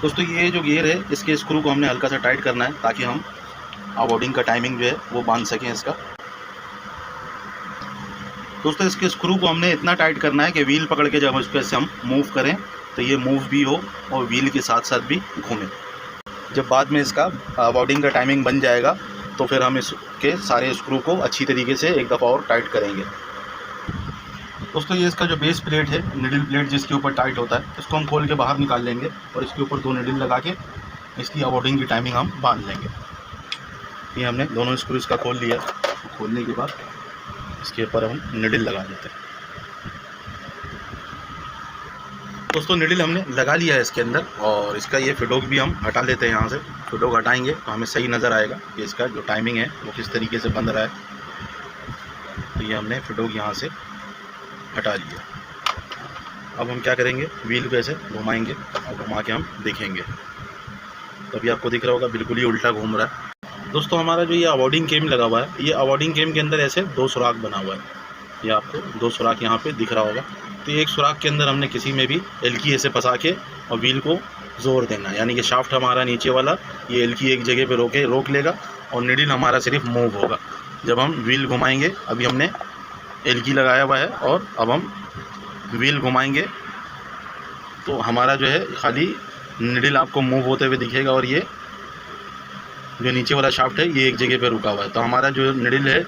दोस्तों ये जो गियर है इसके स्क्रू को हमने हल्का सा टाइट करना है ताकि हम अवॉर्डिंग का टाइमिंग जो है वो बांध सकें इसका। दोस्तों इसके स्क्रू को हमने इतना टाइट करना है कि व्हील पकड़ के जब इसको ऐसे हम मूव करें तो ये मूव भी हो और व्हील के साथ साथ भी घूमे। जब बाद में इसका अवॉर्डिंग का टाइमिंग बन जाएगा तो फिर हम इसके सारे स्क्रू को अच्छी तरीके से एक दफ़ा और टाइट करेंगे। दोस्तों ये इसका जो बेस प्लेट है, निडल प्लेट जिसके ऊपर टाइट होता है, इसको हम खोल के बाहर निकाल लेंगे और इसके ऊपर 2 निडल लगा के इसकी अवॉर्डिंग की टाइमिंग हम बांध लेंगे। ये हमने दोनों स्क्रू इसका खोल लिया। खोलने के बाद इसके ऊपर हम निडल लगा देते हैं। दोस्तों निडल हमने लगा लिया है इसके अंदर, और इसका ये फिडोक भी हम हटा लेते हैं। यहाँ से फिडोक हटाएंगे तो हमें सही नज़र आएगा कि इसका जो टाइमिंग है वो किस तरीके से बंध रहा है। तो ये हमने फिडोक यहाँ से हटा लिया। अब हम क्या करेंगे, व्हील को ऐसे घुमाएंगे और घुमा के हम देखेंगे। तो अभी आपको दिख रहा होगा बिल्कुल ही उल्टा घूम रहा है। दोस्तों हमारा जो ये अवॉर्डिंग केम लगा हुआ है, ये अवॉर्डिंग केम के अंदर ऐसे 2 सुराख बना हुआ है। ये आपको 2 सुराख यहाँ पे दिख रहा होगा। तो एक सुराख के अंदर हमने किसी में भी एलकी ऐसे फंसा के और व्हील को ज़ोर देना, यानी कि शाफ्ट हमारा नीचे वाला ये एलकी एक जगह पे रोक लेगा और निडल हमारा सिर्फ मूव होगा जब हम व्हील घुमाएंगे। अभी हमने एलकी लगाया हुआ है और अब हम व्हील घुमाएंगे तो हमारा जो है खाली निडल आपको मूव होते हुए दिखेगा और ये जो नीचे वाला शाफ्ट है ये एक जगह पे रुका हुआ है। तो हमारा जो निडल है,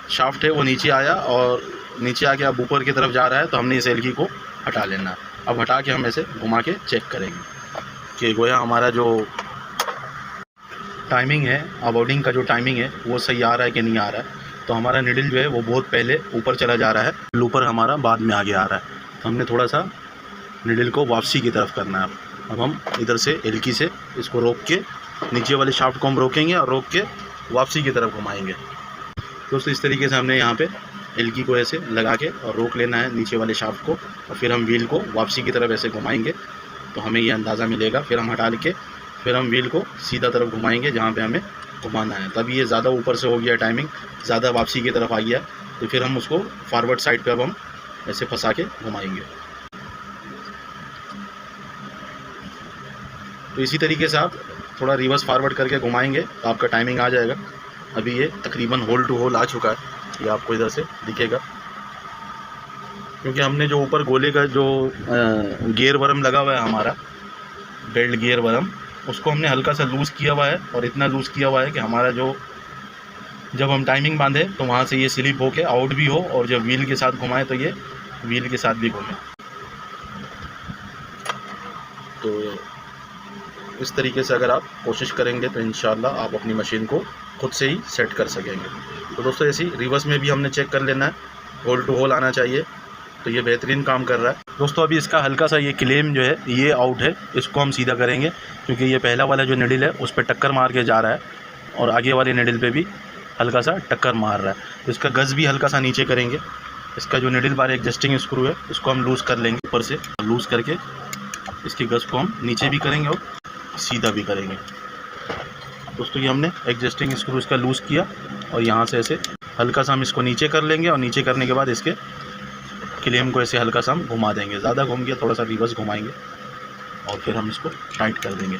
शाफ्ट है, वो नीचे आया और नीचे आके अब ऊपर की तरफ जा रहा है। तो हमने इस एलकी को हटा लेना है। अब हटा के हम ऐसे घुमा के चेक करेंगे कि गोया हमारा जो टाइमिंग है, अवॉर्डिंग का जो टाइमिंग है वो सही आ रहा है कि नहीं आ रहा है। तो हमारा निडल जो है वो बहुत पहले ऊपर चला जा रहा है, लूपर हमारा बाद में आगे आ रहा है। तो हमने थोड़ा सा निडल को वापसी की तरफ करना है। अब हम इधर से एलकी से इसको रोक के नीचे वाले शाफ्ट को हम रोकेंगे और रोक के वापसी की तरफ घुमाएंगे। दोस्तों इस तरीके से हमने यहाँ पे एलकी को ऐसे लगा के और रोक लेना है नीचे वाले शाफ्ट को, और फिर हम व्हील को वापसी की तरफ ऐसे घुमाएंगे तो हमें ये अंदाज़ा मिलेगा। फिर हम हटा के फिर हम व्हील को सीधा तरफ घुमाएंगे जहाँ पे हमें घुमाना है। तब ये ज़्यादा ऊपर से हो गया टाइमिंग, ज़्यादा वापसी की तरफ आ गया, तो फिर हम उसको फॉरवर्ड साइड पे अब हम ऐसे फंसा के घुमाएंगे। तो इसी तरीके से आप थोड़ा रिवर्स फॉरवर्ड करके घुमाएंगे तो आपका टाइमिंग आ जाएगा। अभी ये तकरीबन होल टू होल आ चुका है, ये आपको इधर से दिखेगा। क्योंकि हमने जो ऊपर गोले का जो गियर वर्म लगा हुआ है हमारा बेल्ट गियर वर्म, उसको हमने हल्का सा लूज़ किया हुआ है, और इतना लूज़ किया हुआ है कि हमारा जो जब हम टाइमिंग बांधे तो वहाँ से ये स्लिप होके आउट भी हो, और जब व्हील के साथ घुमाएं तो ये व्हील के साथ भी घूमे। तो इस तरीके से अगर आप कोशिश करेंगे तो इंशाल्लाह आप अपनी मशीन को खुद से ही सेट कर सकेंगे। तो दोस्तों ऐसी रिवर्स में भी हमने चेक कर लेना है, होल टू होल आना चाहिए। तो ये बेहतरीन काम कर रहा है। दोस्तों अभी इसका हल्का सा ये क्लेम जो है ये आउट है, इसको हम सीधा करेंगे क्योंकि ये पहला वाला जो निडल है उस पर टक्कर मार के जा रहा है और आगे वाले निडल पे भी हल्का सा टक्कर मार रहा है। तो इसका गज़ भी हल्का सा नीचे करेंगे। इसका जो निडल बार एडजस्टिंग स्क्रू है इसको हम लूज़ कर लेंगे, ऊपर से लूज़ करके इसके गज़ को हम नीचे भी करेंगे और सीधा भी करेंगे। दोस्तों ये हमने एडजस्टिंग स्क्रू इसका लूज़ किया और यहाँ से ऐसे हल्का सा हम इसको नीचे कर लेंगे और नीचे करने के बाद इसके क्लेम को ऐसे हल्का सा हम घुमा देंगे। ज़्यादा घूम गया थोड़ा सा रिवर्स घुमाएंगे और फिर हम इसको टाइट कर देंगे।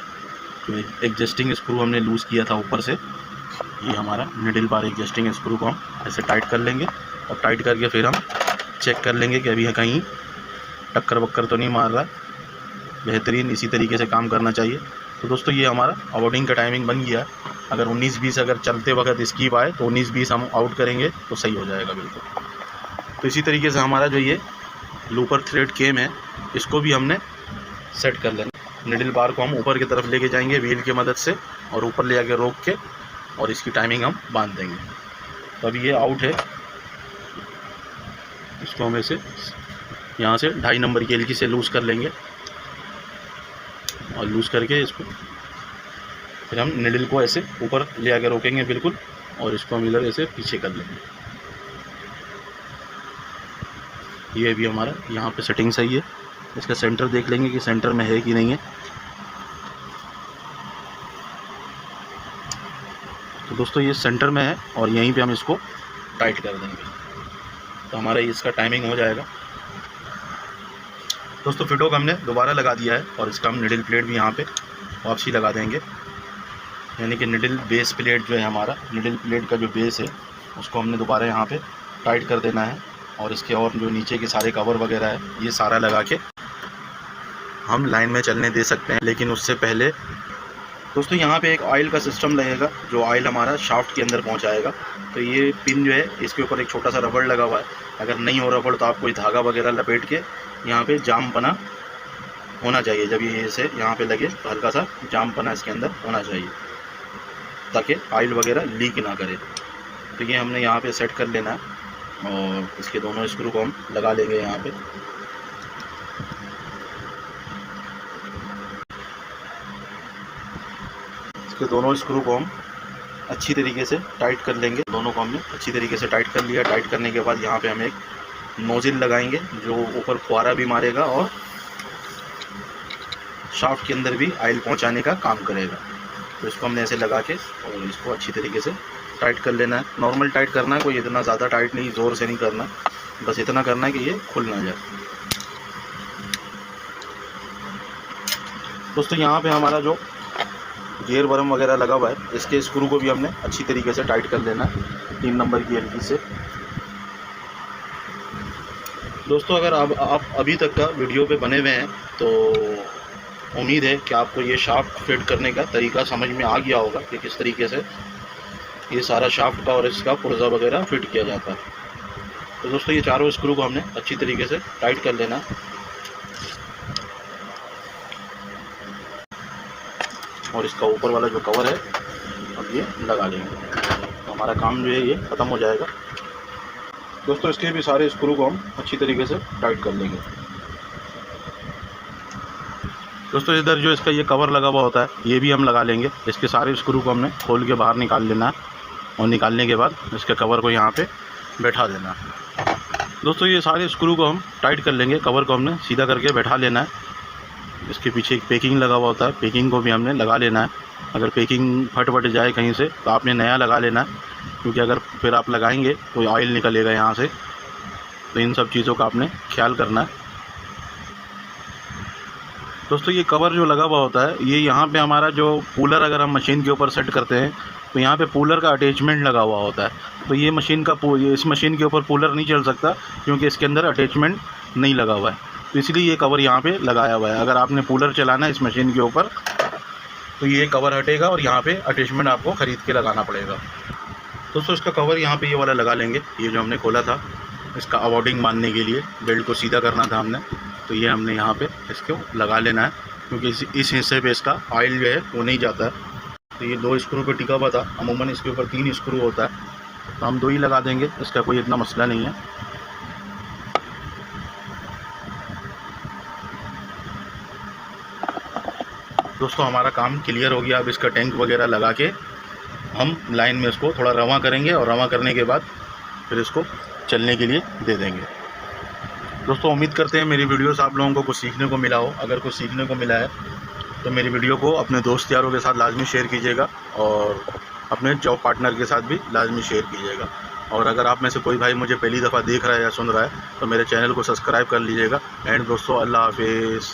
तो एडजस्टिंग स्क्रू हमने लूज़ किया था ऊपर से, ये हमारा निडल बार एडजस्टिंग स्क्रू को हम ऐसे टाइट कर लेंगे और टाइट करके फिर हम चेक कर लेंगे कि अभी कहीं टक्कर वक्कर तो नहीं मार रहा है। बेहतरीन इसी तरीके से काम करना चाहिए। तो दोस्तों ये हमारा आउटिंग का टाइमिंग बन गया। अगर 19-20 अगर चलते वक्त स्कीप आए तो 19-20 हम आउट करेंगे तो सही हो जाएगा बिल्कुल। तो इसी तरीके से हमारा जो ये लूपर थ्रेड केम है इसको भी हमने सेट कर लेना। निडल बार को हम ऊपर की तरफ लेके जाएंगे व्हील की मदद से और ऊपर ले आके रोक के और इसकी टाइमिंग हम बांध देंगे। तो अभी ये आउट है, इसको हम ऐसे यहाँ से 2.5 नंबर की एलकी से लूज़ कर लेंगे और लूज़ करके इसको फिर हम निडल को ऐसे ऊपर ले आके रोकेंगे बिल्कुल और इसको हम इधर ऐसे पीछे कर लेंगे। ये भी हमारा यहाँ पे सेटिंग सही है। इसका सेंटर देख लेंगे कि सेंटर में है कि नहीं है। तो दोस्तों ये सेंटर में है और यहीं पे हम इसको टाइट कर देंगे तो हमारा इसका टाइमिंग हो जाएगा। दोस्तों फिटो को हमने दोबारा लगा दिया है और इसका हम निडल प्लेट भी यहाँ पे वापसी लगा देंगे। यानी कि निडल बेस प्लेट जो है हमारा, निडल प्लेट का जो बेस है उसको हमने दोबारा यहाँ पे टाइट कर देना है और इसके और जो नीचे के सारे कवर वगैरह है ये सारा लगा के हम लाइन में चलने दे सकते हैं। लेकिन उससे पहले दोस्तों यहाँ पे एक ऑयल का सिस्टम लगेगा जो ऑयल हमारा शाफ्ट के अंदर पहुँचाएगा। तो ये पिन जो है इसके ऊपर एक छोटा सा रबड़ लगा हुआ है। अगर नहीं हो रबड़ तो आप कोई धागा वगैरह लपेट के यहाँ पे जाम पना होना चाहिए। जब ये ऐसे यहाँ पे लगे तो हल्का सा जाम पना इसके अंदर होना चाहिए ताकि ऑयल वगैरह लीक ना करे। तो ये हमने यहाँ पे सेट कर लेना है और इसके दोनों स्क्रू को हम लगा लेंगे यहाँ पे। इसके दोनों स्क्रू को हम अच्छी तरीके से टाइट कर लेंगे। दोनों को हमने अच्छी तरीके से टाइट कर लिया। टाइट करने के बाद यहाँ पे हम एक नोजिल लगाएंगे जो ऊपर फुहारा भी मारेगा और शाफ्ट के अंदर भी ऑयल पहुँचाने का काम करेगा। तो इसको हमने ऐसे लगा के और इसको अच्छी तरीके से टाइट कर लेना है। नॉर्मल टाइट करना है, कोई इतना ज़्यादा टाइट नहीं, ज़ोर से नहीं करना, बस इतना करना है कि ये खुल ना जाए। दोस्तों यहाँ पे हमारा जो गियर वर्म वगैरह लगा हुआ है इसके स्क्रू को भी हमने अच्छी तरीके से टाइट कर लेना है 3 नंबर की एलकी से। दोस्तों अगर आप अभी तक का वीडियो पे बने हुए हैं तो उम्मीद है कि आपको ये शाफ्ट फिट करने का तरीका समझ में आ गया होगा कि किस तरीके से ये सारा शाफ्ट का और इसका पुर्जा वगैरह फिट किया जाता है। तो दोस्तों ये चारों स्क्रू को हमने अच्छी तरीके से टाइट कर लेना और इसका ऊपर वाला जो कवर है अब ये लगा लेंगे तो हमारा काम जो है ये ख़त्म हो जाएगा। दोस्तों इसके भी सारे स्क्रू को हम अच्छी तरीके से टाइट कर लेंगे। दोस्तों इधर जो इसका ये कवर लगा हुआ होता है ये भी हम लगा लेंगे। इसके सारे स्क्रू को हमने खोल के बाहर निकाल लेना है और निकालने के बाद इसके कवर को यहाँ पे बैठा देना है। दोस्तों ये सारे स्क्रू को हम टाइट कर लेंगे। कवर को हमने सीधा करके बैठा लेना है। इसके पीछे एक पेकिंग लगा हुआ होता है, पेकिंग को भी हमने लगा लेना है। अगर पेकिंग फट जाए कहीं से तो आपने नया लगा लेना है, क्योंकि अगर फिर आप लगाएंगे तो ऑयल निकलेगा यहाँ से। तो इन सब चीज़ों का आपने ख्याल करना है। दोस्तों ये कवर जो लगा हुआ होता है ये यहाँ पे हमारा जो कूलर अगर हम मशीन के ऊपर सेट करते हैं तो यहाँ पे कूलर का अटैचमेंट लगा हुआ होता है। तो ये मशीन का इस मशीन के ऊपर कूलर नहीं चल सकता क्योंकि इसके अंदर अटैचमेंट नहीं लगा हुआ है। तो इसलिए ये कवर यहाँ पे लगाया हुआ है। अगर आपने कूलर चलाना है इस मशीन के ऊपर तो ये कवर हटेगा और यहाँ पे अटैचमेंट आपको ख़रीद के लगाना पड़ेगा। दोस्तों इसका कवर यहाँ पे ये वाला लगा लेंगे। ये जो हमने खोला था इसका अवॉर्डिंग बांधने के लिए बेल्ट को सीधा करना था हमने, तो ये हमने यहाँ पे इसको लगा लेना है क्योंकि इस हिस्से पे इसका ऑयल जो है वो नहीं जाता है। तो ये 2 स्क्रू पे टिका हुआ था, अमूमन इसके ऊपर 3 स्क्रू होता है तो हम 2 ही लगा देंगे, इसका कोई इतना मसला नहीं है। दोस्तों हमारा काम क्लियर हो गया। अब इसका टैंक वगैरह लगा के हम लाइन में इसको थोड़ा रवा करेंगे और रवा करने के बाद फिर इसको चलने के लिए दे देंगे। दोस्तों उम्मीद करते हैं मेरी वीडियो से आप लोगों को कुछ सीखने को मिला हो। अगर कुछ सीखने को मिला है तो मेरी वीडियो को अपने दोस्त यारों के साथ लाजमी शेयर कीजिएगा और अपने जॉब पार्टनर के साथ भी लाजमी शेयर कीजिएगा। और अगर आप में से कोई भाई मुझे पहली दफ़ा देख रहा है या सुन रहा है तो मेरे चैनल को सब्सक्राइब कर लीजिएगा। एंड दोस्तों, अल्लाह हाफिज़।